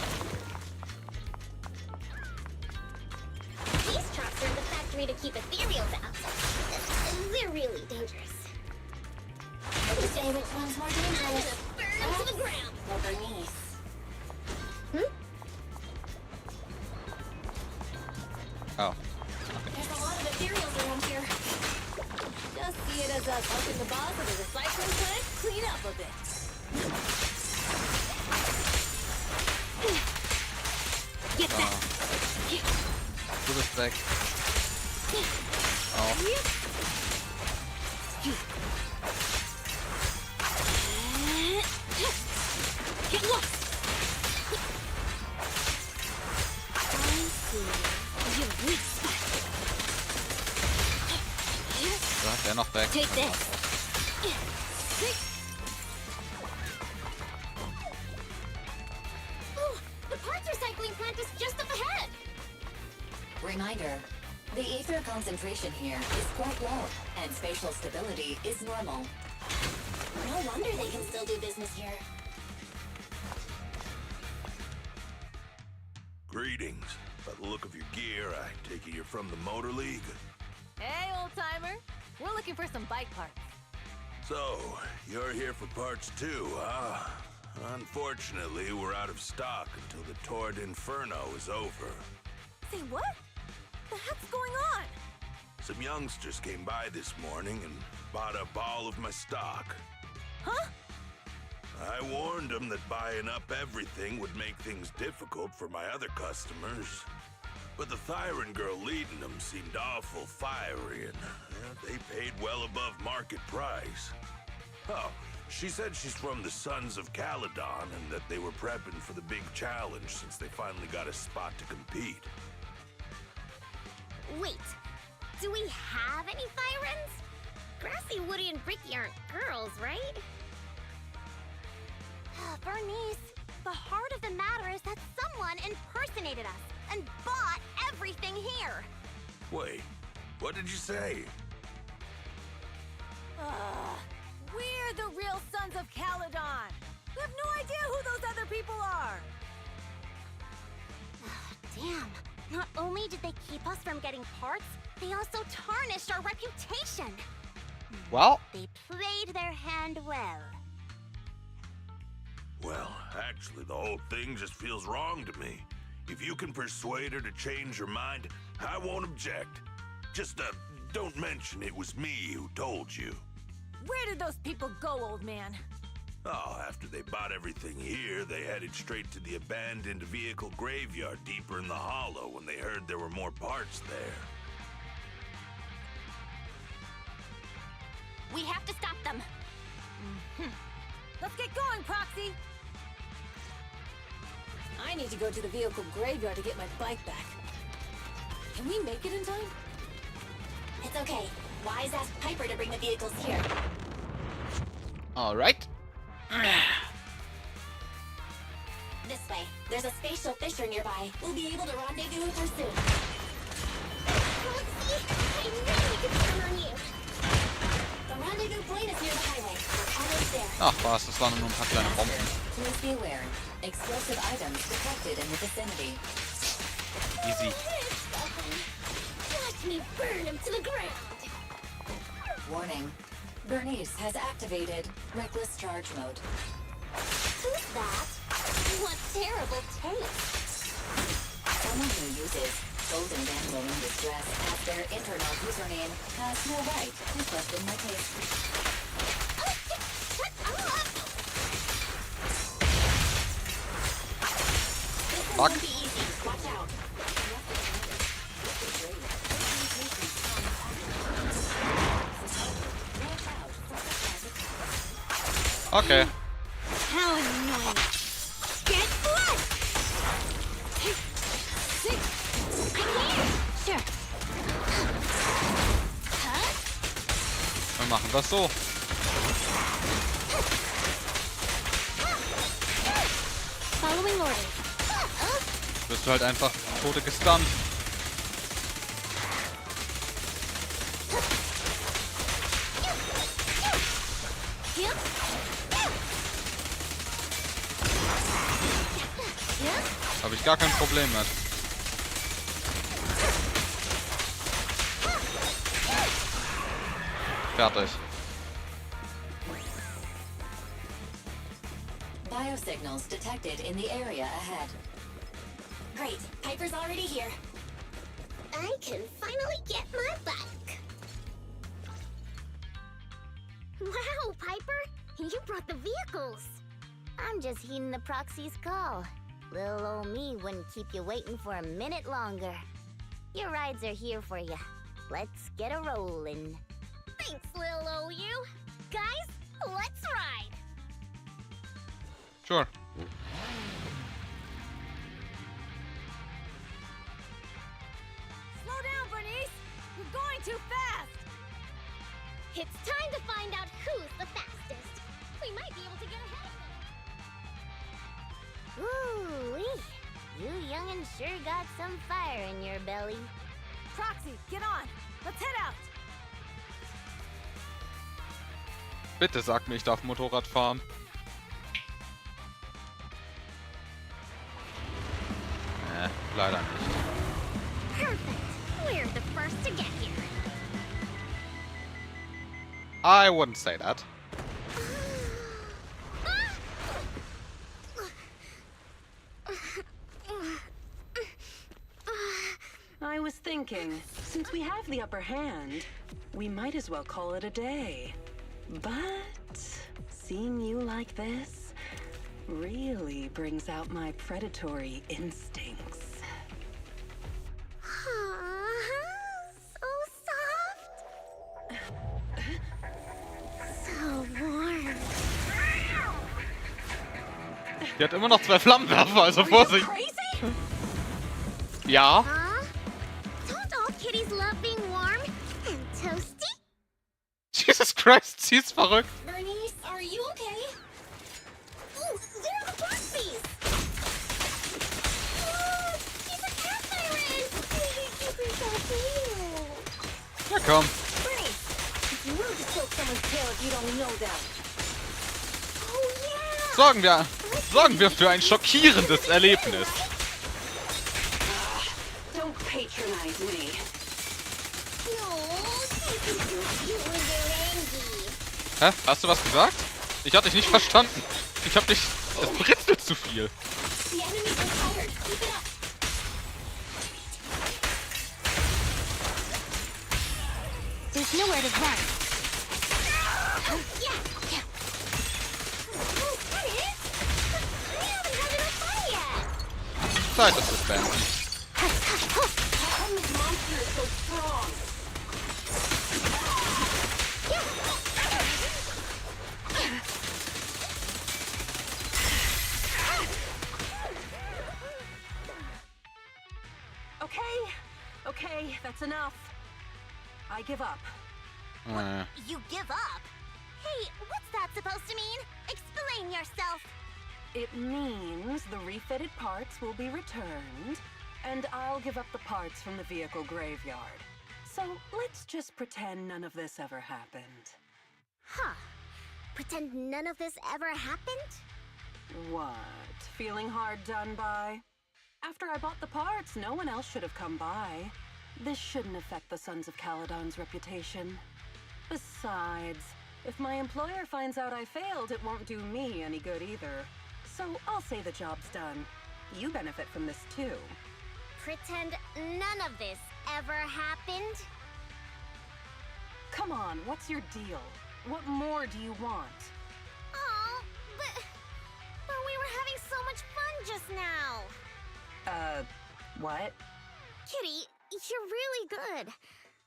These trucks are in the factory to keep ethereals out. They're really dangerous. Would you say which one's more dangerous? Burn to the ground! Or Bernice? Oh. There's a lot of ethereals around here. Just see it as us helping the boss of the recycling plant clean up a bit. Get back! Du bist weg. Oh. Get lost! Your weak spot. So, der noch weg. Take this. Oh, the parts recycling plant is just up ahead. Reminder, the ether concentration here is quite low, and spatial stability is normal. No wonder they can still do business here. Greetings. By the look of your gear, I take it you're from the Motor League. Hey, old-timer. We're looking for some bike parts. So, you're here for parts too, huh? Unfortunately, we're out of stock until the Torrid Inferno is over. Say what? The heck's going on? Some youngsters came by this morning and bought up all of my stock. Huh? I warned them that buying up everything would make things difficult for my other customers. But the Thyron girl leading them seemed awful fiery, and they paid well above market price. Oh, she said she's from the Sons of Caledon and that they were prepping for the big challenge since they finally got a spot to compete. Wait, do we have any Thyrans? Grassy, Woody, and Bricky aren't girls, right? Bernice, the heart of the matter is that someone impersonated us, and bought everything here. Wait, what did you say? We're the real sons of Caledon. We have no idea who those other people are. Damn. Not only did they keep us from getting parts, they also tarnished our reputation. Well, They played their hand well. Well, actually, the whole thing just feels wrong to me. If you can persuade her to change her mind, I won't object. Just, don't mention it was me who told you. Where did those people go, old man? Oh, after they bought everything here, they headed straight to the abandoned vehicle graveyard deeper in the hollow when they heard there were more parts there. We have to stop them. Let's get going, Proxy. I need to go to the vehicle graveyard to get my bike back. Can we make it in time? It's okay. Wise asked Piper to bring the vehicles here. alright. This way. There's a spatial fissure nearby. We'll be able to rendezvous with her soon. Roxy, I knew we could count on you. The rendezvous point is near the highway. We're almost there. Ach was, das waren nur ein paar kleine Bomben. Please be aware. Explosive items detected in the vicinity. Easy. Watch me burn him to the ground. Warning. Bernice has activated reckless charge mode. Who's that? What terrible taste. Someone who uses Golden Damsel in Distress as their internal username has no right to question my taste. Shut up! This one won't be easy. Watch out. Okay. How annoying. Get blood! I'm here! Sure. Huh? Wir machen das so. Following orders. Wirst du halt einfach Tote gestunt. Yep. Habe ich gar kein Problem mit. Fertig. Biosignals detected in the area ahead. Great. Piper's already here. I can finally get my bike. Wow, Piper! You brought the vehicles! I'm just heeding the proxy's call. Little old me wouldn't keep you waiting for a minute longer. Your rides are here for you. Let's get a rollin'. Thanks, little OU. Guys, let's ride! Sure. Slow down, Bernice. You're going too fast. It's time to find out who's the fastest. We might be able to get ahead of them. Ooh-wee. You young'uns sure got some fire in your belly. Proxy, get on. Let's head out. Bitte sag mir, ich darf Motorrad fahren. Leider nicht. Perfect. We're the first to get here. I wouldn't say that. I was thinking, since we have the upper hand, we might as well call it a day. But seeing you like this really brings out my predatory instincts. So soft. So warm. Die hat immer noch 2 Flammenwerfer, also Vorsicht. Ja. Huh? Don't all kitties love being warm and toasty? Jesus Christ, sie ist verrückt. Bernice, are you okay? Ooh, there are the Proxies! Oh, he's a cat Na komm. Sorgen wir für ein schockierendes Erlebnis. Don't patronize me. Hä? Hast du was gesagt? Ich hatte dich nicht verstanden. Ich hab dich... Es britzelt zu viel. There's nowhere to run. Zeit, das zu beenden. Okay, that's enough. I give up. You give up? Hey, what's that supposed to mean? Explain yourself. It means the refitted parts will be returned, and I'll give up the parts from the vehicle graveyard. So let's just pretend none of this ever happened. Huh. Pretend none of this ever happened? What? Feeling hard done by? After I bought the parts, no one else should have come by. This shouldn't affect the Sons of Caledon's reputation. Besides, if my employer finds out I failed, it won't do me any good either. So I'll say the job's done. You benefit from this too. Pretend none of this ever happened? Come on, what's your deal? What more do you want? Oh, but we were having so much fun just now. What? Kitty, you're really good.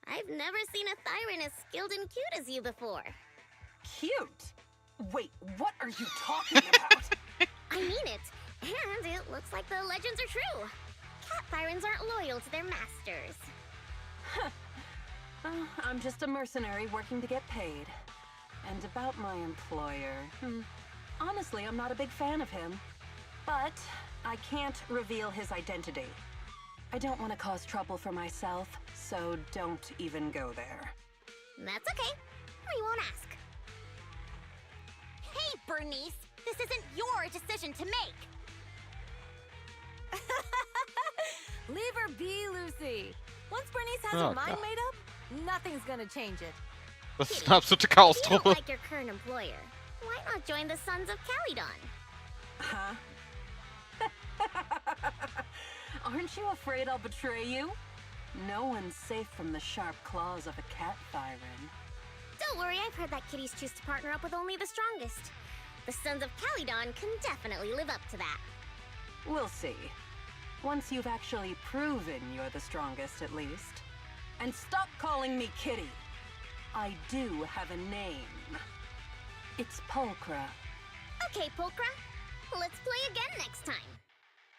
I've never seen a Thyran as skilled and cute as you before. Cute? Wait, what are you talking about? I mean it. And it looks like the legends are true. Cat Thyrans aren't loyal to their masters. I'm just a mercenary working to get paid. And about my employer, honestly, I'm not a big fan of him. But I can't reveal his identity. I don't want to cause trouble for myself, so don't even go there. That's okay. We won't ask. Hey, Bernice! This isn't your decision to make! Leave her be, Lucy. Once Bernice has her mind made up, nothing's gonna change it. Das ist eine absolute Chaos-Truppe. You don't like your current employer. Why not join the Sons of Caledon? Huh? Aren't you afraid I'll betray you? No one's safe from the sharp claws of a cat Thyran. Don't worry, I've heard that kitties choose to partner up with only the strongest. The Sons of Caledon can definitely live up to that. We'll see. Once you've actually proven you're the strongest, at least. And stop calling me Kitty. I do have a name. It's Pulchra. Okay, Pulchra. Let's play again next time.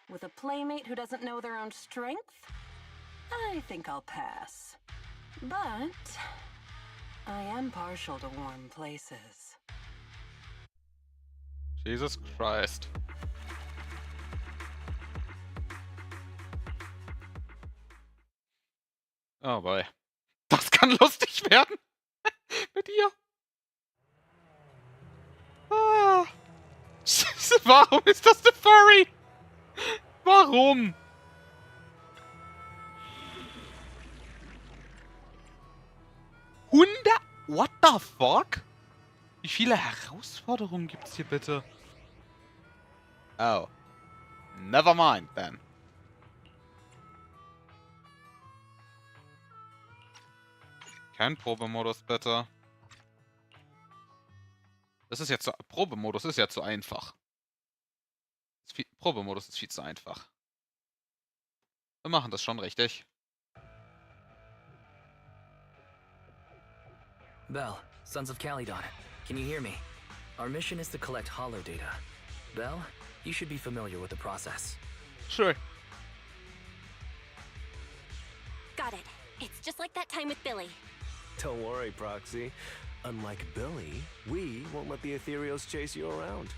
With a playmate who doesn't know their own strength? I think I'll pass. But I am partial to warm places. Jesus Christ. Oh boy. Das kann lustig werden. Mit ihr. Ah. Warum ist das eine Furry? Warum? What the fuck? Wie viele Herausforderungen gibt's hier bitte? Oh. Never mind then. Kein Probemodus bitte. Das ist jetzt so, Probemodus ist ja zu einfach. Probemodus ist viel zu einfach. Wir machen das schon richtig. Belle, Sons of Caledon, can you hear me? Our mission is to collect holo data. Belle, you should be familiar with the process. Sure. Got it. It's just like that time with Billy. Don't worry, Proxy. Unlike Billy, we won't let the Ethereals chase you around.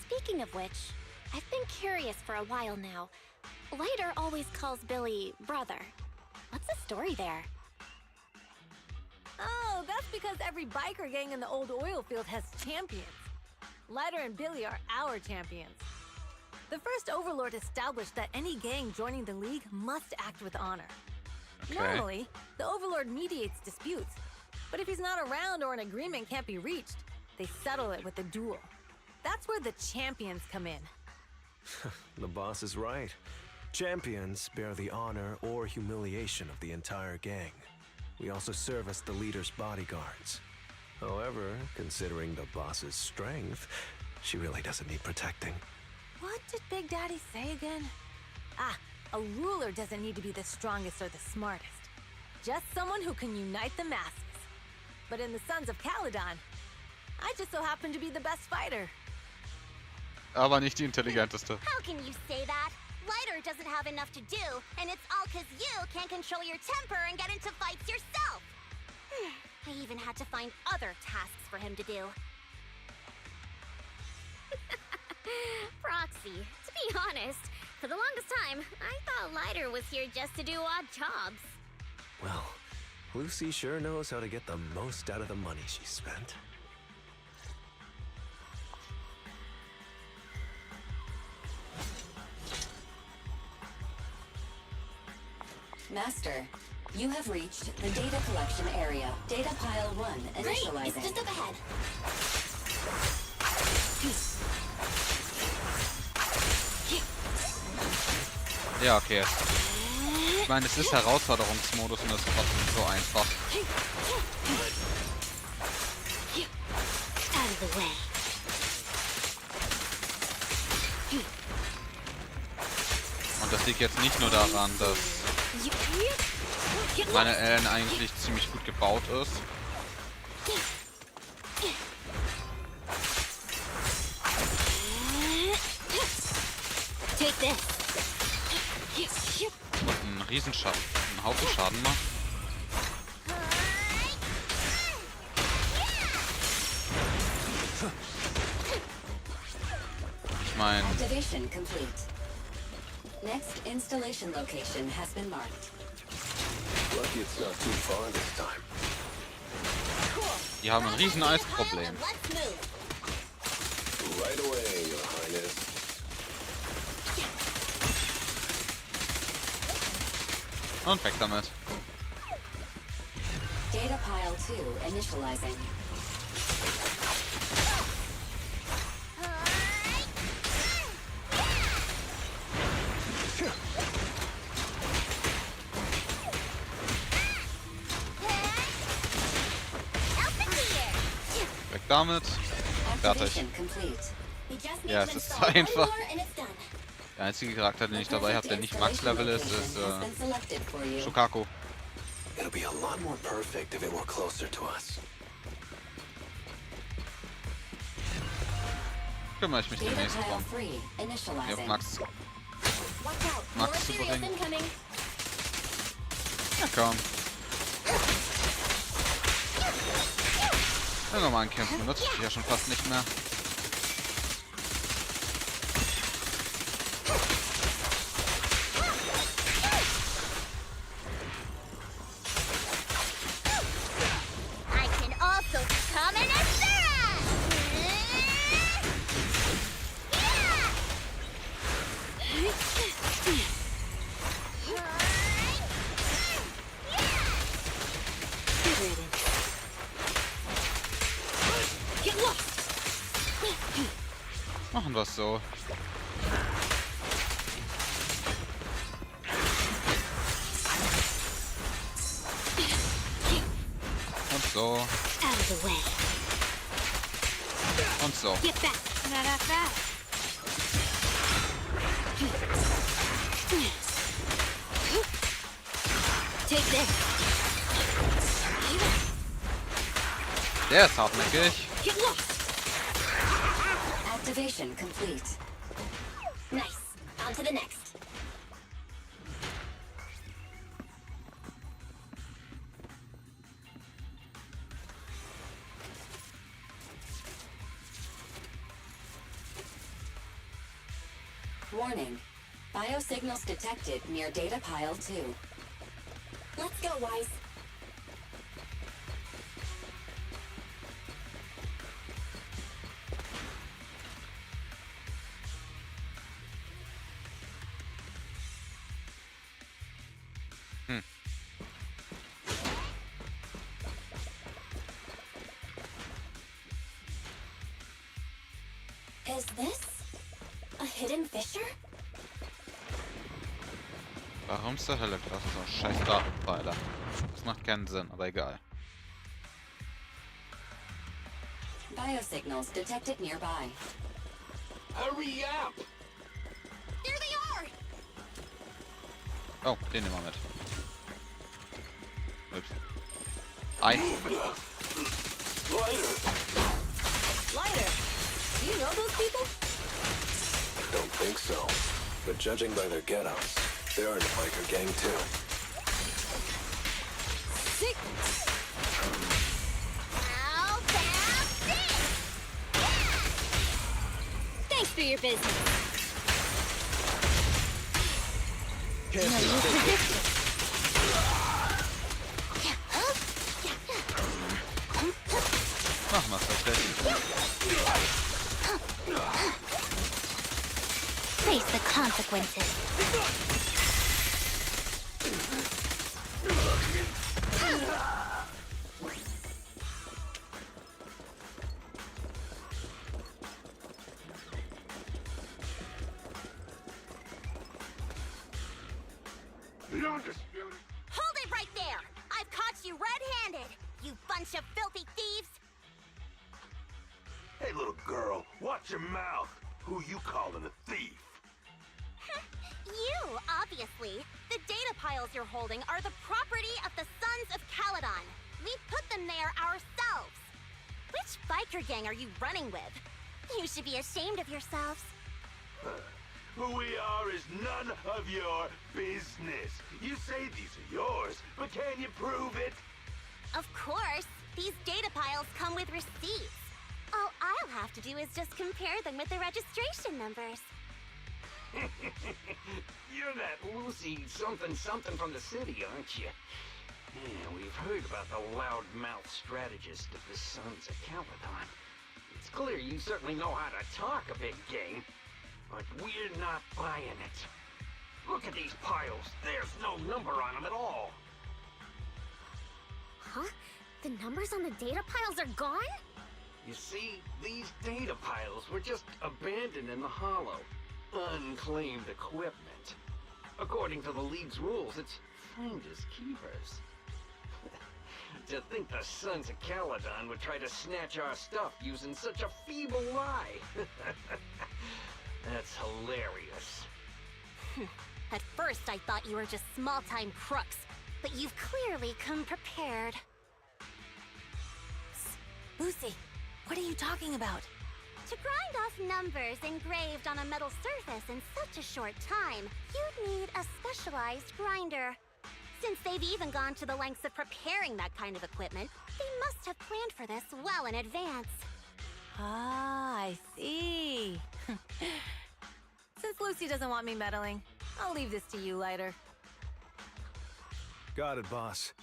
Speaking of which, I've been curious for a while now. Ryder always calls Billy brother. What's the story there? Oh, that's because every biker gang in the old oil field has champions. Lighter and Billy are our champions. The first overlord established that any gang joining the league must act with honor. Okay. Normally, the overlord mediates disputes, but if he's not around or an agreement can't be reached, they settle it with a duel. That's where the champions come in. The boss is right. Champions bear the honor or humiliation of the entire gang. We also serve as the leader's bodyguards. However, considering the boss's strength, she really doesn't need protecting. What did Big Daddy say again? Ah, a ruler doesn't need to be the strongest or the smartest. Just someone who can unite the masses. But in the Sons of Caledon, I just so happen to be the best fighter. Aber nicht die intelligenteste. How can you say that? Lighter doesn't have enough to do, and it's all because you can't control your temper and get into fights yourself. I even had to find other tasks for him to do. Proxy, to be honest, for the longest time, I thought Lighter was here just to do odd jobs. Well, Lucy sure knows how to get the most out of the money she spent. Master, you have reached the data collection area. Data pile 1 initializing. Great, it's just up ahead. Ja, okay. Ich meine, es ist Herausforderungsmodus und das ist trotzdem so einfach. Out of the way. Und das liegt jetzt nicht nur daran, dass meine Ellen eigentlich ziemlich gut gebaut ist. Take this. Und einen Riesenschaden, einen Haufen Schaden macht. Ich meine... Activation complete. Next installation location has been marked. Lucky it's not too far this time. Die haben ein riesen Eisproblem. Right away, Your Highness. Und weg damit. Data pile 2 initializing. Weg damit. Fertig. Ja, es ist einfach. Der einzige Charakter, den ich dabei habe, der nicht Max-Level ist Shokaku. It'll be a lot more perfect if it were closer to us. Kümmere ich mich demnächst drum. Hier auf Max. Max zu bringen. Ja, komm. Ja, normalen Kämpfen benutze ich ja schon fast nicht mehr. I can also summon a Machen wir es so. Und so. Und so. Der ist hartnäckig. Activation complete. Nice. On to the next. Warning. Biosignals detected near data pile 2. Let's go, Wise. Is this a hidden fissure? Warum zur Hölle? Das ist so ein scheiß Datenpfeiler. Das macht keinen Sinn, aber egal. Biosignals detected nearby. Hurry up! There they are! Oh, den nehmen wir mit. Ups. Ei. Lighter! Do you know those people? Don't think so. But judging by their get-ups, they're in a biker gang too. Sick! How that's it! Thanks for your business. Machen wir tatsächlich. Face the consequences. Hold it right there! I've caught you red-handed, you bunch of filthy thieves! Hey, little girl, watch your mouth. Who you calling a thief? You, obviously. The data piles you're holding are the property of the Sons of Caledon. We put them there ourselves. Which biker gang are you running with? You should be ashamed of yourselves. Who we are is none of your business. You say these are yours, but can you prove it? Of course. These data piles come with receipts. All I'll have to do is just compare them with the registration numbers. You're that Lucy something from the city, aren't you? Yeah, we've heard about the loudmouth strategist of the Sons of Caledon. It's clear you certainly know how to talk a big game, but we're not buying it. Look at these piles. There's no number on them at all. Huh? The numbers on the data piles are gone? You see, these data piles were just abandoned in the hollow. Unclaimed equipment. According to the League's rules, it's finders keepers. To think the Sons of Caledon would try to snatch our stuff using such a feeble lie. That's hilarious. At first, I thought you were just small-time crooks, but you've clearly come prepared. Lucy, what are you talking about? To grind off numbers engraved on a metal surface in such a short time, you'd need a specialized grinder. Since they've even gone to the lengths of preparing that kind of equipment, they must have planned for this well in advance. Ah, I see. Since Lucy doesn't want me meddling, I'll leave this to you, Lighter. Got it, boss.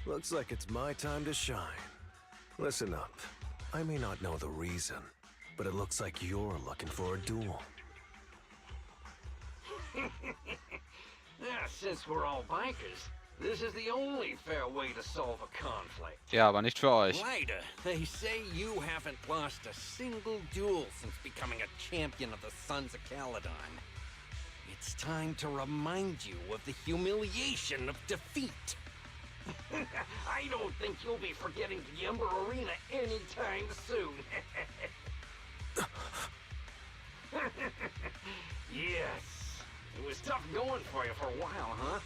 Looks like it's my time to shine. Listen up. I may not know the reason, but it looks like you're looking for a duel. Since we're all bikers, this is the only fair way to solve a conflict. Ja, aber nicht für euch. Lighter, they say you haven't lost a single duel since becoming a champion of the Sons of Caledon. It's time to remind you of the humiliation of defeat. I don't think you'll be forgetting the Ember Arena anytime soon. Yes, it was tough going for you for a while, huh?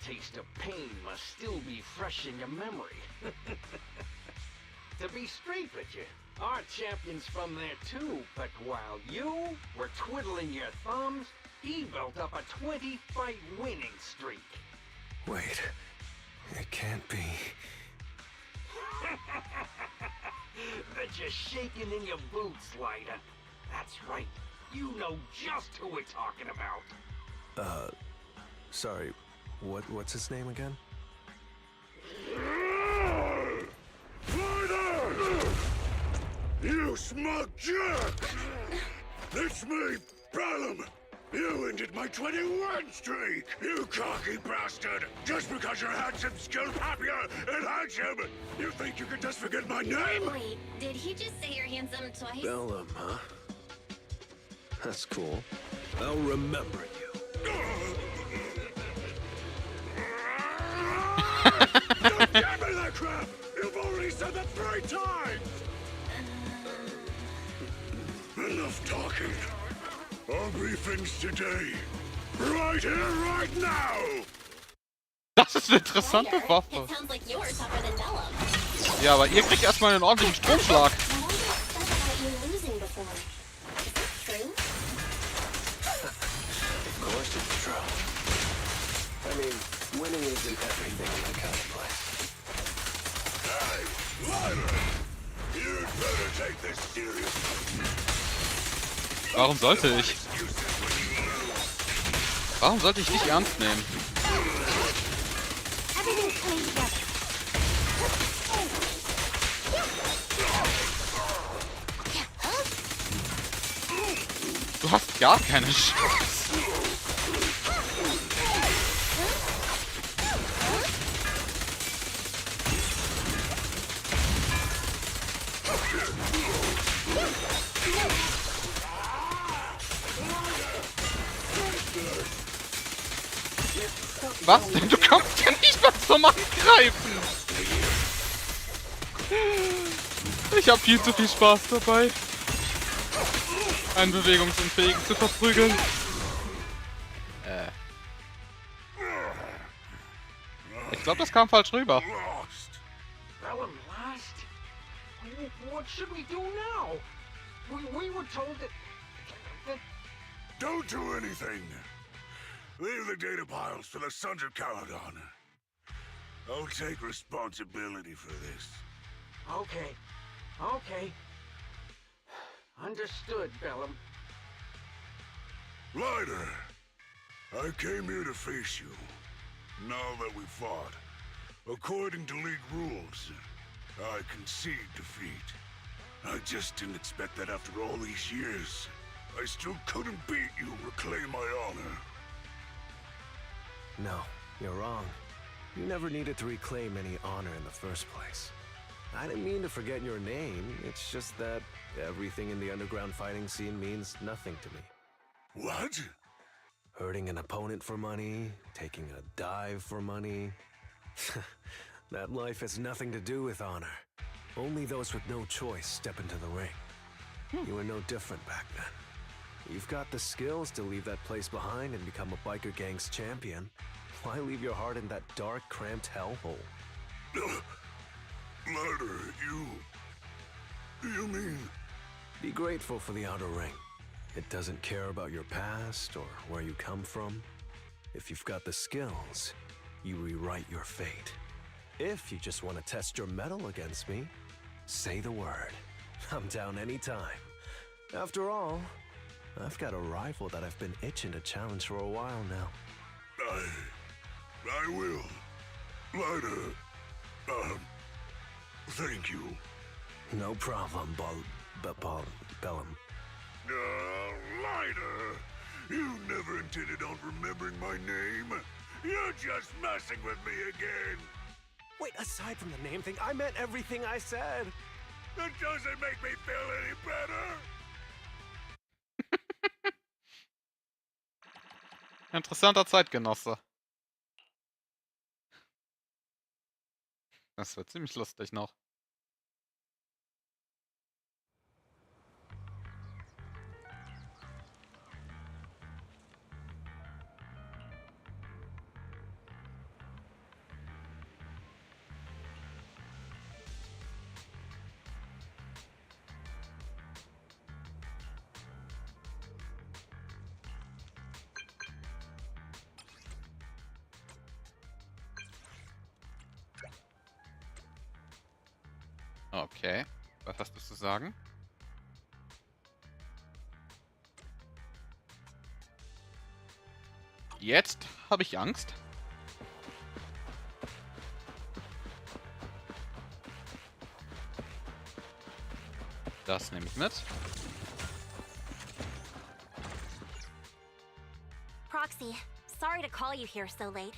Taste of pain must still be fresh in your memory. To be straight with you, our champion's from there too, but while you were twiddling your thumbs, he built up a 20-fight winning streak. Wait, it can't be. Bet you're shaking in your boots, Lighter. That's right. You know just who we're talking about. Sorry, what's his name again? smug jerk! It's me, Bellum! You ended my 21 streak, you cocky bastard! Just because you're handsome, skilled, happier, and handsome, you think you can just forget my name? Wait, did he just say you're handsome twice? Bellum, huh? That's cool. I'll remember you. Don't give me that crap! You've already said that 3 times! Enough talking. I'll brief things today. Right here, right now! Das ist eine interessante Waffe. It sounds like you're tougher than Bellum. Ja, aber ihr kriegt erstmal einen ordentlichen Stromschlag. You're losing before. Is that true? Of course it's true. I mean, winning isn't everything in that kind of place. Hey, Lyra! You'd better take this seriously. Warum sollte ich? Warum sollte ich dich ernst nehmen? Everything's coming together. Du hast gar keine Chance. Was denn? Du kommst ja nicht mal zum Angreifen! Ich hab viel zu viel Spaß dabei, einen Bewegungsunfähigen zu verprügeln. Ich glaube, das kam falsch rüber. Lost. Bellum lost? What should we do now? We were told that... Don't do anything. Leave the data piles to the Sons of Caledon. I'll take responsibility for this. Okay. Okay. Understood, Bellum. Ryder, I came here to face you. Now that we fought, according to League rules, I concede defeat. I just didn't expect that after all these years, I still couldn't beat you, reclaim my honor. No, you're wrong. You never needed to reclaim any honor in the first place. I didn't mean to forget your name, it's just that everything in the underground fighting scene means nothing to me. What? Hurting an opponent for money, taking a dive for money. That life has nothing to do with honor. Only those with no choice step into the ring. You were no different back then. You've got the skills to leave that place behind and become a biker gang's champion. Why leave your heart in that dark, cramped hellhole? Ryder, you mean... Be grateful for the outer ring. It doesn't care about your past or where you come from. If you've got the skills, you rewrite your fate. If you just want to test your mettle against me, say the word. I'm down anytime. After all, I've got a rival that I've been itching to challenge for a while now. I will. Ryder, thank you. No problem, Bellum. Ryder, you never intended on remembering my name. You're just messing with me again. Wait, aside from the name thing, I meant everything I said. It doesn't make me feel any better. Interessanter Zeitgenosse. Das wird ziemlich lustig noch. Okay, was hast du zu sagen? Jetzt habe ich Angst. Das nehme ich mit. Proxy, sorry to call you here so late.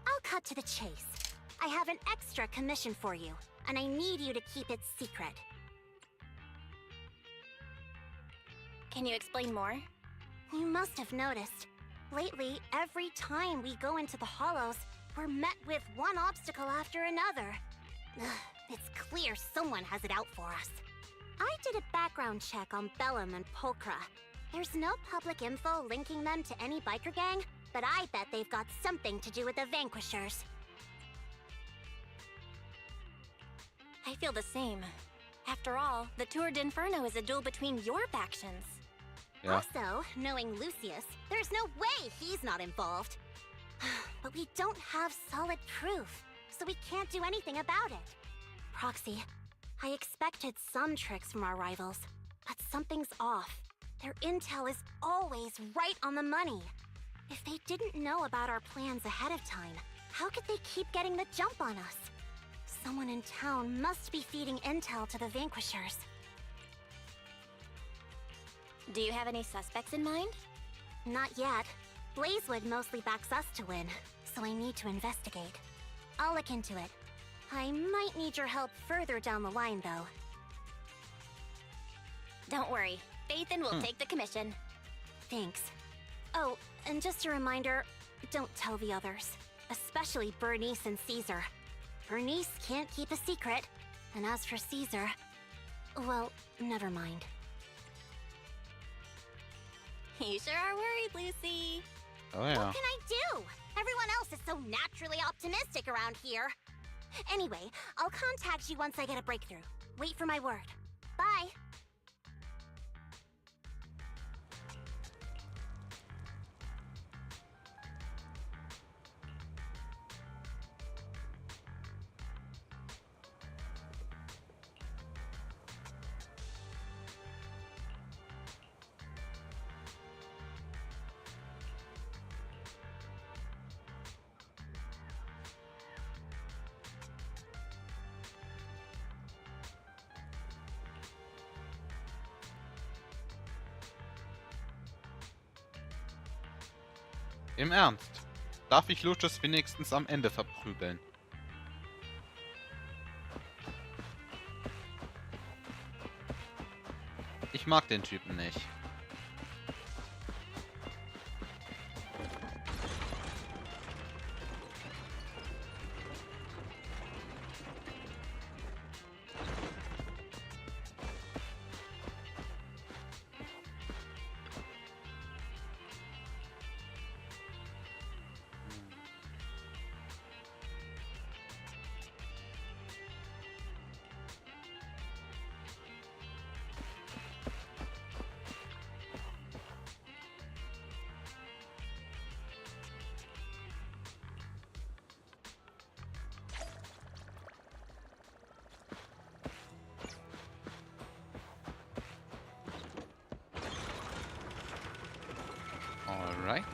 I'll cut to the chase. I have an extra commission for you, and I need you to keep it secret. Can you explain more? You must have noticed. Lately, every time we go into the hollows, we're met with one obstacle after another. Ugh, it's clear someone has it out for us. I did a background check on Bellum and Pulchra. There's no public info linking them to any biker gang, but I bet they've got something to do with the Vanquishers. I feel the same. After all, the Tour d'Inferno is a duel between your factions. Yeah. Also, knowing Lucius, there's no way he's not involved. But we don't have solid proof, so we can't do anything about it. Proxy, I expected some tricks from our rivals, but something's off. Their intel is always right on the money. If they didn't know about our plans ahead of time, how could they keep getting the jump on us? Someone in town must be feeding intel to the Vanquishers. Do you have any suspects in mind? Not yet. Blazewood mostly backs us to win, so I need to investigate. I'll look into it. I might need your help further down the line, though. Don't worry. Phaethon will take the commission. Thanks. Oh, and just a reminder, don't tell the others. Especially Bernice and Caesar. Bernice can't keep a secret. And as for Caesar, well, never mind. You sure are worried, Lucy. Oh yeah. What can I do? Everyone else is so naturally optimistic around here. Anyway, I'll contact you once I get a breakthrough. Wait for my word. Bye. Im Ernst. Darf ich Lucius wenigstens am Ende verprügeln? Ich mag den Typen nicht. Alright.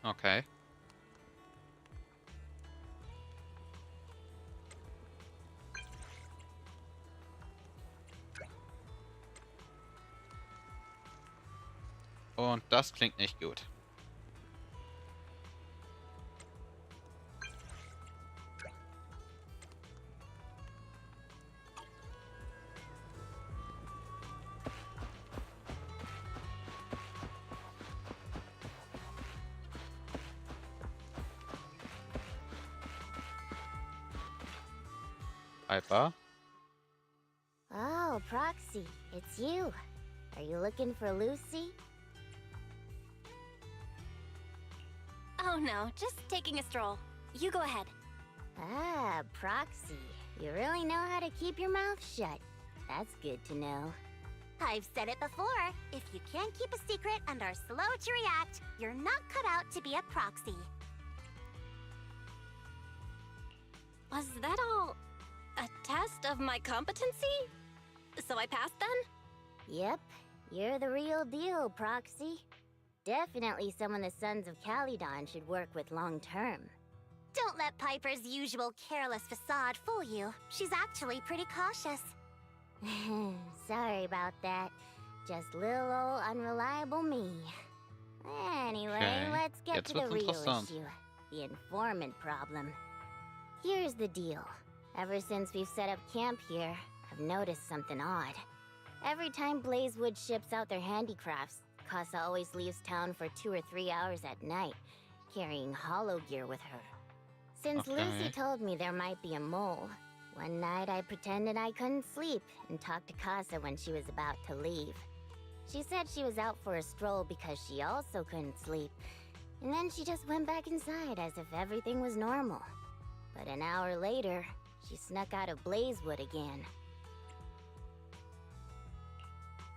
Okay. Und das klingt nicht gut. Piper? Oh, Proxy, it's you. Are you looking for Lucy? Oh no, just taking a stroll. You go ahead. Ah, Proxy. You really know how to keep your mouth shut. That's good to know. I've said it before. If you can't keep a secret and are slow to react, you're not cut out to be a proxy. Was that all a test of my competency? So I passed then? Yep, you're the real deal, Proxy. Definitely someone the Sons of Caledon should work with long term. Don't let Piper's usual careless facade fool you. She's actually pretty cautious. Sorry about that. Just little old unreliable me. Anyway, Okay. let's get Jetzt to the wird's real interessant. issue. The informant problem. Here's the deal. Ever since we've set up camp here, I've noticed something odd. Every time Blazewood ships out their handicrafts, Casa always leaves town for 2 or 3 hours at night, carrying hollow gear with her. Since Okay. Lucy told me there might be a mole, one night I pretended I couldn't sleep and talked to Casa when she was about to leave. She said she was out for a stroll because she also couldn't sleep, and then she just went back inside as if everything was normal. But an hour later, she snuck out of Blazewood again.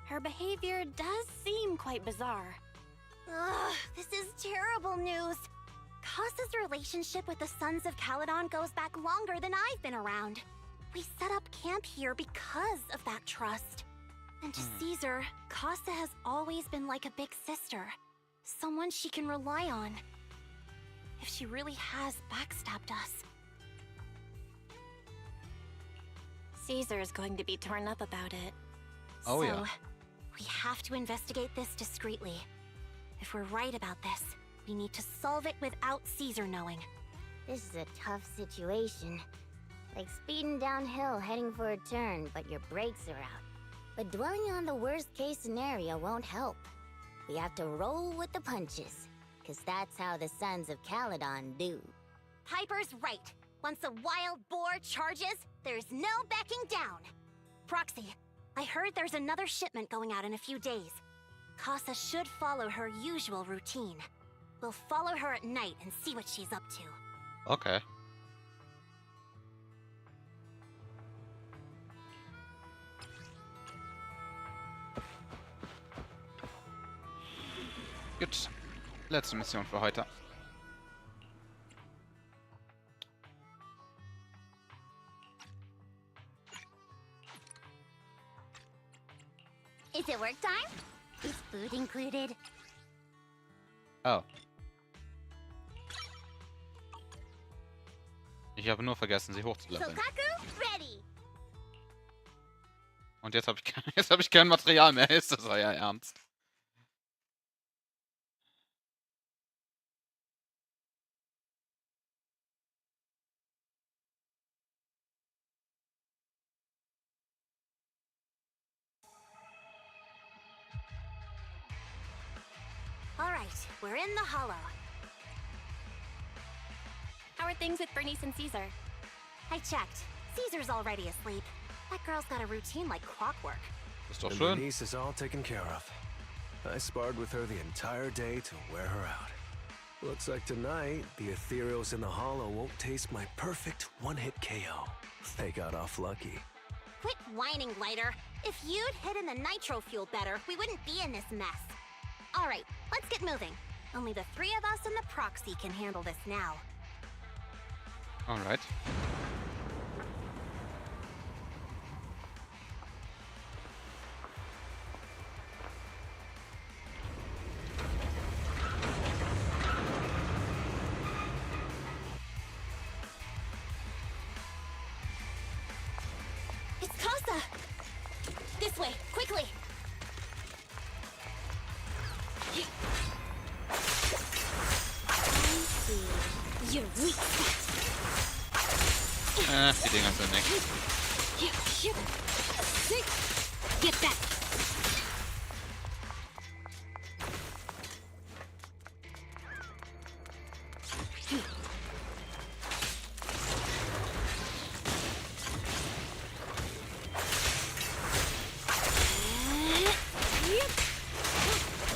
Her behavior does seem quite bizarre. Ugh, this is terrible news. Casa's relationship with the Sons of Caledon goes back longer than I've been around. We set up camp here because of that trust. And to Caesar, Casa has always been like a big sister. Someone she can rely on. If she really has backstabbed us. Caesar's going to be torn up about it. Oh, yeah. We have to investigate this discreetly. If we're right about this, we need to solve it without Caesar knowing. This is a tough situation. Like speeding downhill heading for a turn, but your brakes are out. But dwelling on the worst case scenario won't help. We have to roll with the punches, cause that's how the Sons of Caledon do. Piper's right. Once a wild boar charges, there's no backing down. Proxy, I heard there's another shipment going out in a few days. Casa should follow her usual routine. We'll follow her at night and see what she's up to. Okay. Gut. Letzte Mission für heute. Is it work time? Is food included? Oh. Ich habe nur vergessen, sie hochzuleveln. Sokaku, ready! Und jetzt habe ich kein Material mehr. Ist das euer Ernst? Alright, we're in the hollow. How are things with Bernice and Caesar? I checked. Caesar's already asleep. That girl's got a routine like clockwork. Ist doch And schön. Bernice is all taken care of. I sparred with her the entire day to wear her out. Looks like tonight, the ethereals in the hollow won't taste my perfect one-hit KO. They got off lucky. Quit whining, Lighter. If you'd hidden the nitro fuel better, we wouldn't be in this mess. Alright, let's get moving. Only the 3 of us and the proxy can handle this now. Alright. It's Casa! This way, quickly! You're weak. Die Dinger sind nix. Get back!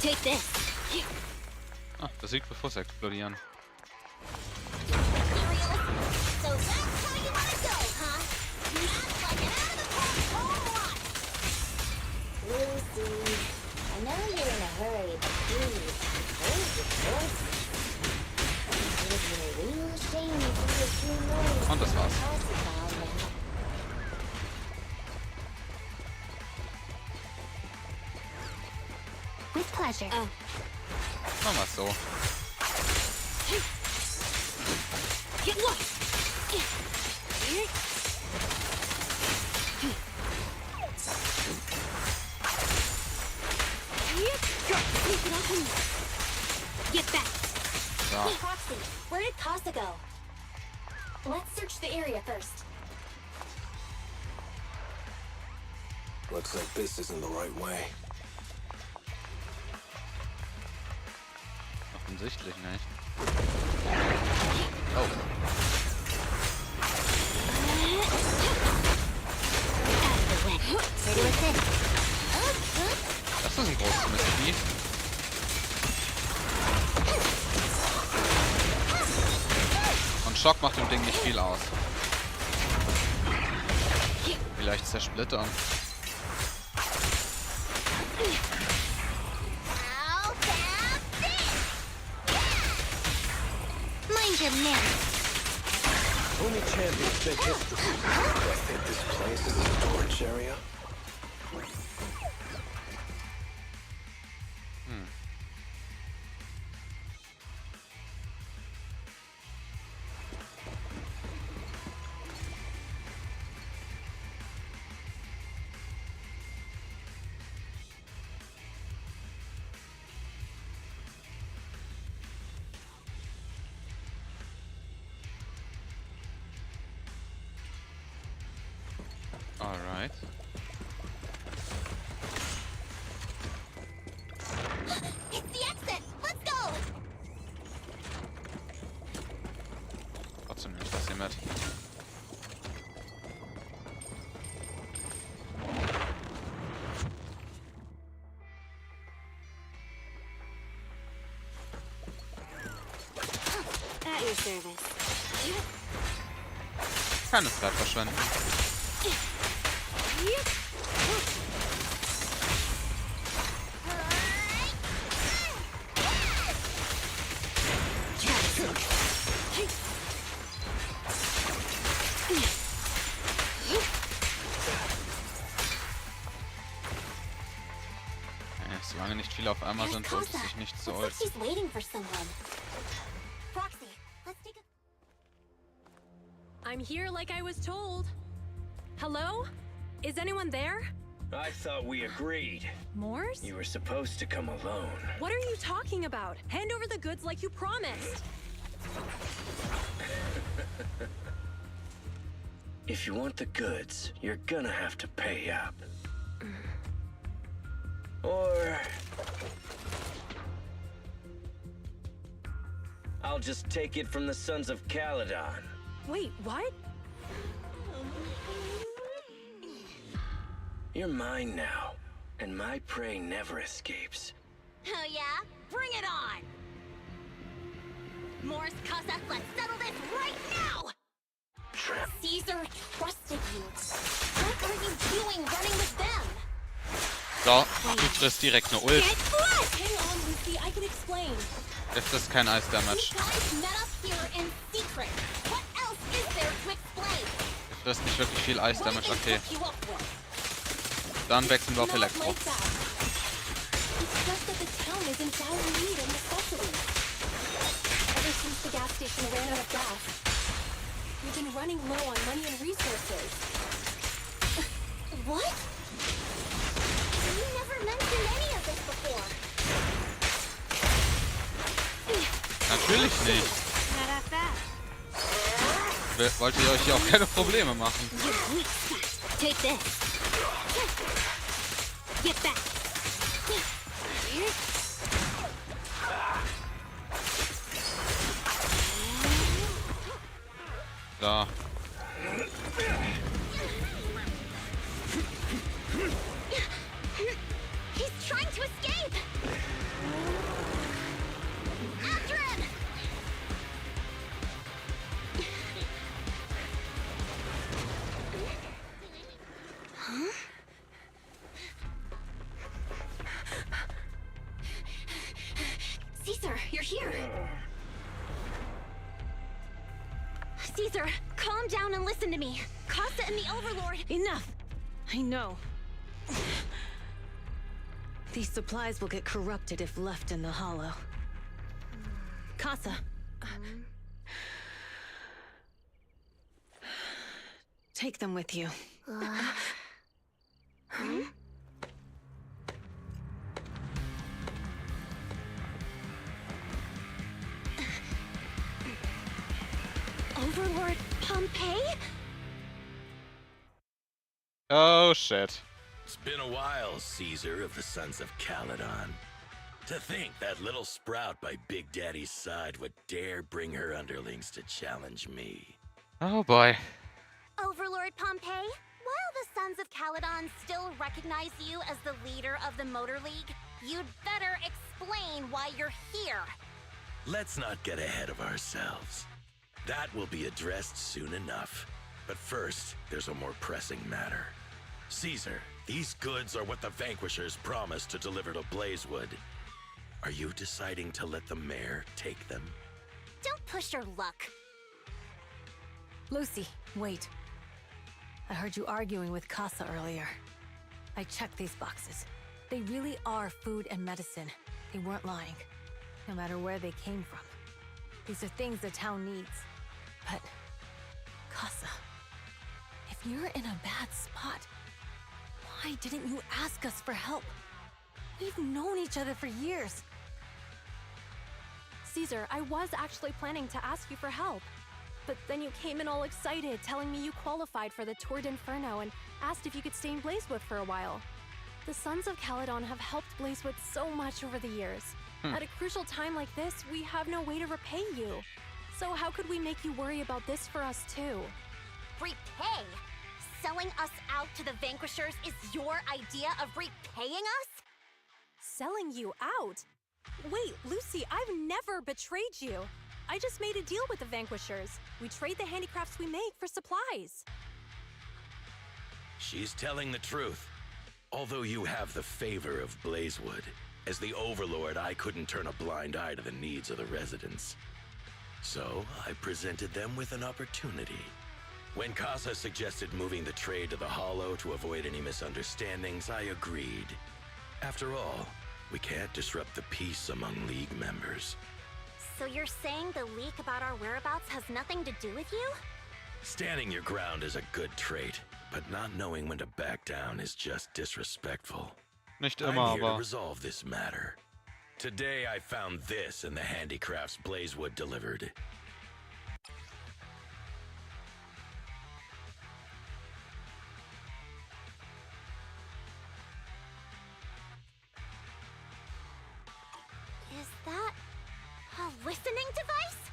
Take this. Ah, besiegt bevor sie explodieren. So that's how you wanna go, huh? Not like an out-of-the-park home run! Really With pleasure. Oh. Machen wir es so. Get lost. Get back. So. Proxy, where did Casa go? Let's search the area first. Looks like this isn't the right way. Offensichtlich nicht. Oh. Das ist ein großes Mistvieh. Und Schock macht dem Ding nicht viel aus. Vielleicht zersplittern. Mind your manners. Only champions make history. I think this place is a storage area. All right. It's the exit. Let's go. Trotzdem nicht, das hier mit. At your service. Keine Zeit verschwenden. Solange nicht viele auf einmal sind, lohnt es sich nicht zu Looks like she's waiting for someone. Proxy, let's take a... I'm here like I was told. Hello? Is anyone there? I thought we agreed. Morse? You were supposed to come alone. What are you talking about? Hand over the goods like you promised. If you want the goods, you're gonna have to pay up. Or... I'll just take it from the Sons of Caledon. Wait, what? You're mine now, and my prey never escapes. Oh yeah? Bring it on! Morse, Casa, let's settle this right now! Caesar trusted you. What are you doing running with them? So, du triffst direkt eine Ult. Hang on, Lucy, I can explain. Der frisst kein Eis-Damage. You guys met up here in secret. What else is there to explain? Der frisst nicht wirklich viel Eis-Damage, okay. What you up with? Dann wechseln wir auf Elektro. Like that. It's just that the town is in dire need of necessities. Ever since the gas station ran out of gas, we've been running low on money and resources. What? You never mentioned any of this before. Natürlich nicht. Wollt ihr euch hier auch keine Probleme machen? Take this. Get back. Da. He's trying to escape. After him. Huh? Caesar, you're here. Caesar, calm down and listen to me. Casa and the Overlord. Enough. I know. These supplies will get corrupted if left in the hollow. Casa. Take them with you. Overlord Pompeii? Oh shit. It's been a while, Caesar of the Sons of Caledon. To think that little sprout by Big Daddy's side would dare bring her underlings to challenge me. Oh boy. Overlord Pompeii, while the Sons of Caledon still recognize you as the leader of the Motor League, you'd better explain why you're here. Let's not get ahead of ourselves. That will be addressed soon enough. But first, there's a more pressing matter. Caesar, these goods are what the Vanquishers promised to deliver to Blazewood. Are you deciding to let the mayor take them? Don't push your luck. Lucy, wait. I heard you arguing with Casa earlier. I checked these boxes. They really are food and medicine. They weren't lying, no matter where they came from. These are things the town needs. But, Casa, if you're in a bad spot, why didn't you ask us for help? We've known each other for years. Caesar, I was actually planning to ask you for help. But then you came in all excited, telling me you qualified for the Tour d'Inferno and asked if you could stay in Blazewood for a while. The Sons of Caledon have helped Blazewood so much over the years. At a crucial time like this, we have no way to repay you. So how could we make you worry about this for us too? Repay? Selling us out to the Vanquishers is your idea of repaying us? Selling you out? Wait, Lucy, I've never betrayed you. I just made a deal with the Vanquishers. We trade the handicrafts we make for supplies. She's telling the truth. Although you have the favor of Blazewood, as the Overlord, I couldn't turn a blind eye to the needs of the residents. So, I presented them with an opportunity. When Casa suggested moving the trade to the Hollow to avoid any misunderstandings, I agreed. After all, we can't disrupt the peace among League members. So you're saying the leak about our whereabouts has nothing to do with you? Standing your ground is a good trait, but not knowing when to back down is just disrespectful. Nicht I'm immer, here to aber... resolve this matter. Today I found this in the handicrafts Blazewood delivered. Is that a listening device?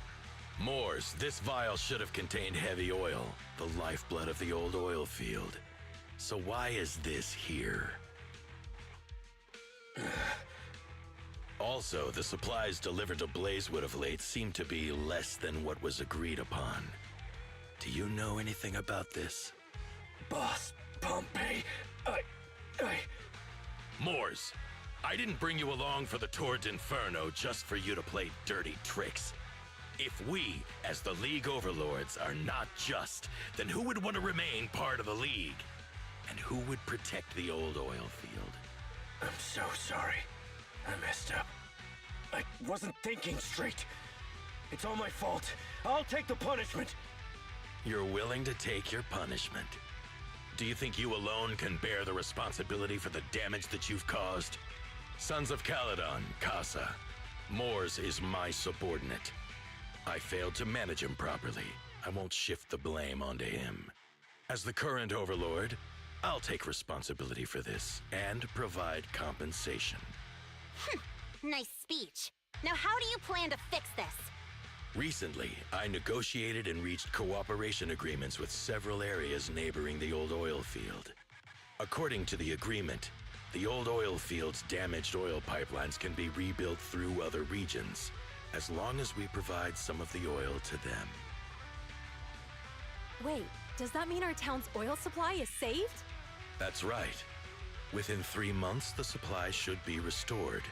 Moors, this vial should have contained heavy oil, the lifeblood of the old oil field. So why is this here? Also, the supplies delivered to Blazewood of late seem to be less than what was agreed upon. Do you know anything about this? Boss Pompeii, Moors, I didn't bring you along for the Tour d'Inferno just for you to play dirty tricks. If we, as the League Overlords, are not just, then who would want to remain part of the League? And who would protect the old oil field? I'm so sorry. I messed up. I wasn't thinking straight. It's all my fault. I'll take the punishment. You're willing to take your punishment. Do you think you alone can bear the responsibility for the damage that you've caused? Sons of Caledon, Casa. Moors is my subordinate. I failed to manage him properly. I won't shift the blame onto him. As the current Overlord, I'll take responsibility for this and provide compensation. Nice speech. Now how do you plan to fix this? Recently, I negotiated and reached cooperation agreements with several areas neighboring the old oil field. According to the agreement, the old oil field's damaged oil pipelines can be rebuilt through other regions, as long as we provide some of the oil to them. Wait, does that mean our town's oil supply is saved? That's right. Within 3 months, the supply should be restored.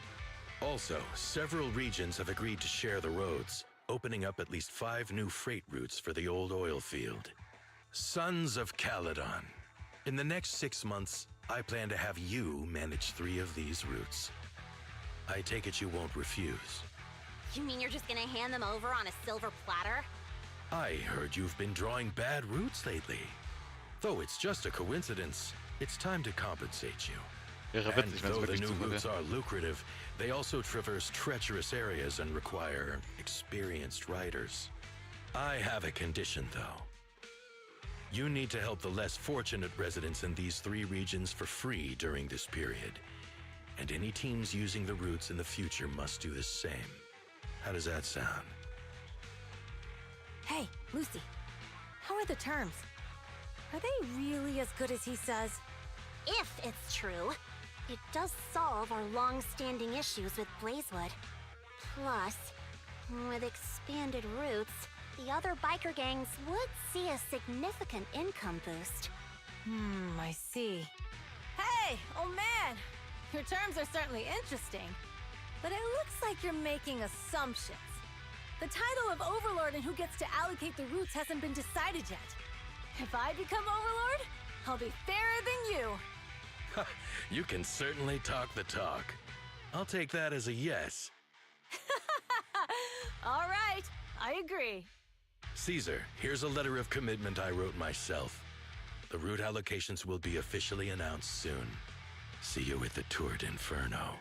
Also, several regions have agreed to share the roads, opening up at least 5 new freight routes for the old oil field. Sons of Caledon. In the next 6 months, I plan to have you manage 3 of these routes. I take it you won't refuse. You mean you're just gonna hand them over on a silver platter? I heard you've been drawing bad routes lately. Though it's just a coincidence, it's time to compensate you. Wäre And witzig, wenn's though the wirklich new Zufall routes wäre. are lucrative, they also traverse treacherous areas and require experienced riders. I have a condition, though. You need to help the less fortunate residents in these 3 regions for free during this period. And any teams using the routes in the future must do the same. How does that sound? Hey, Lucy. How are the terms? Are they really as good as he says? If it's true, it does solve our long-standing issues with Blazewood. Plus, with expanded routes, the other biker gangs would see a significant income boost. I see. Hey, old man! Your terms are certainly interesting, but it looks like you're making assumptions. The title of Overlord and who gets to allocate the routes hasn't been decided yet. If I become Overlord, I'll be fairer than you. You can certainly talk the talk. I'll take that as a yes. All right, I agree. Caesar, here's a letter of commitment I wrote myself. The route allocations will be officially announced soon. See you at the Tour d'Inferno.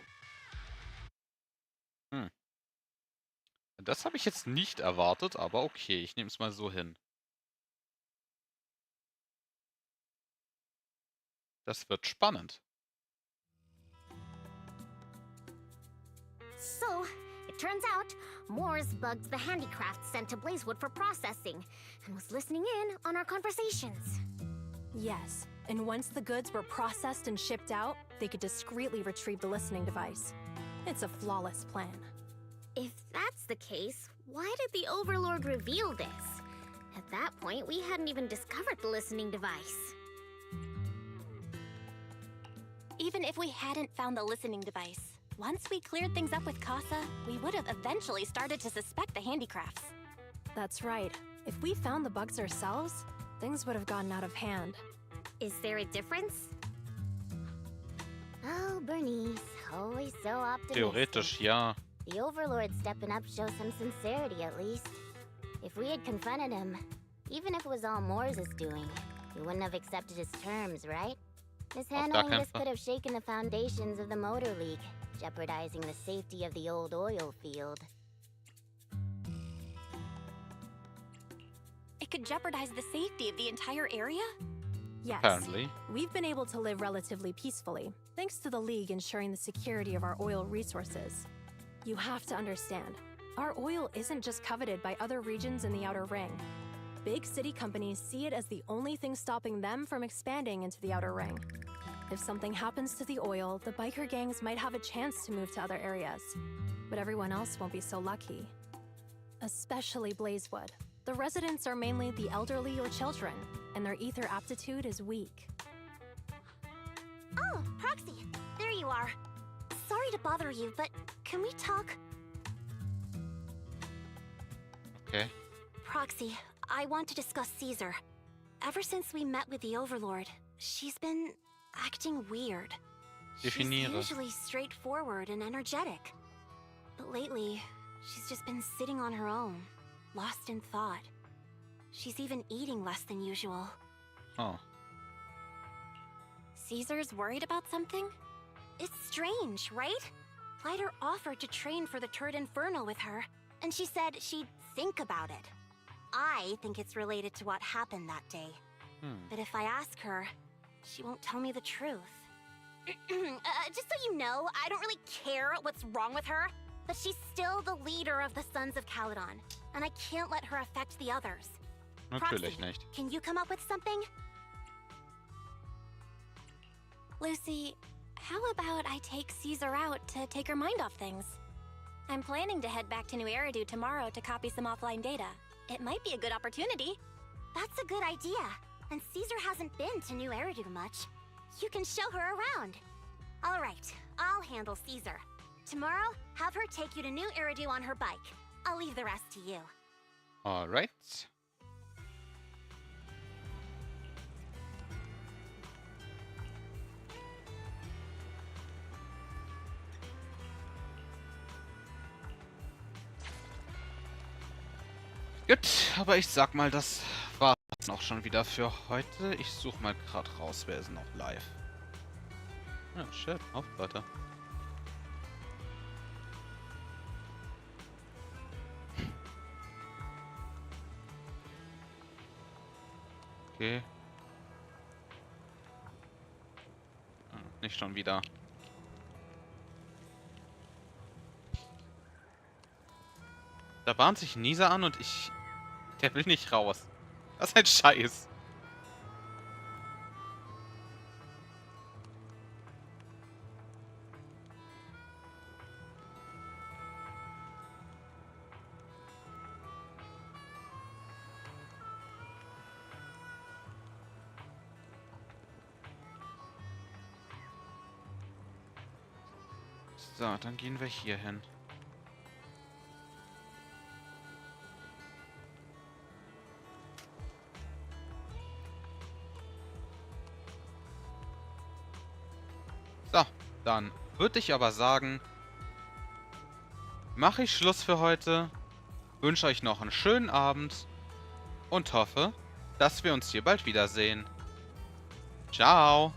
Das habe ich jetzt nicht erwartet, aber okay, ich nehme es mal so hin. Das wird spannend. So, it turns out, Moores bugged the handicraft sent to Blazewood for processing, and was listening in on our conversations. Yes, and once the goods were processed and shipped out, they could discreetly retrieve the listening device. It's a flawless plan. If that's the case, why did the Overlord reveal this? At that point, we hadn't even discovered the listening device. Even if we hadn't found the listening device, once we cleared things up with Casa, we would have eventually started to suspect the handicrafts. That's right. If we found the bugs ourselves, things would have gotten out of hand. Is there a difference? Oh, Bernice, always so optimistic. Theoretisch, ja. The Overlord stepping up shows some sincerity, at least. If we had confronted him, even if it was all Moores' doing, he wouldn't have accepted his terms, right? Mishandling this could have shaken the foundations of the Motor League, jeopardizing the safety of the old oil field. It could jeopardize the safety of the entire area? Yes. Apparently. We've been able to live relatively peacefully, thanks to the League ensuring the security of our oil resources. You have to understand, our oil isn't just coveted by other regions in the Outer Ring. Big city companies see it as the only thing stopping them from expanding into the Outer Ring. If something happens to the oil, the biker gangs might have a chance to move to other areas. But everyone else won't be so lucky. Especially Blazewood. The residents are mainly the elderly or children, and their ether aptitude is weak. Oh, Proxy, there you are. Sorry to bother you, but can we talk? Okay. Proxy, I want to discuss Caesar. Ever since we met with the Overlord, she's been acting weird. Definiere. She's usually straightforward and energetic. But lately, she's just been sitting on her own, lost in thought. She's even eating less than usual. Oh. Caesar's worried about something? It's strange, right? Lighter offered to train for the Tour d'Inferno with her, and she said she'd think about it. I think it's related to what happened that day. But if I ask her, she won't tell me the truth. Just so you know, I don't really care what's wrong with her, but she's still the leader of the Sons of Caledon, and I can't let her affect the others. Natürlich Proxy, nicht. can you come up with something? Lucy, how about I take Caesar out to take her mind off things? I'm planning to head back to New Eridu tomorrow to copy some offline data. It might be a good opportunity. That's a good idea. And Caesar hasn't been to New Eridu much. You can show her around. All right, I'll handle Caesar. Tomorrow, have her take you to New Eridu on her bike. I'll leave the rest to you. All right. Gut, aber ich sag mal, das war es auch schon wieder für heute. Ich suche mal gerade raus, wer ist noch live. Ja, shit, auf, warte. Okay. Nicht schon wieder. Da bahnt sich Nisa an und der will nicht raus. Das ist ein Scheiß. So, dann gehen wir hier hin. So, dann würde ich aber sagen, mache ich Schluss für heute, wünsche euch noch einen schönen Abend und hoffe, dass wir uns hier bald wiedersehen. Ciao!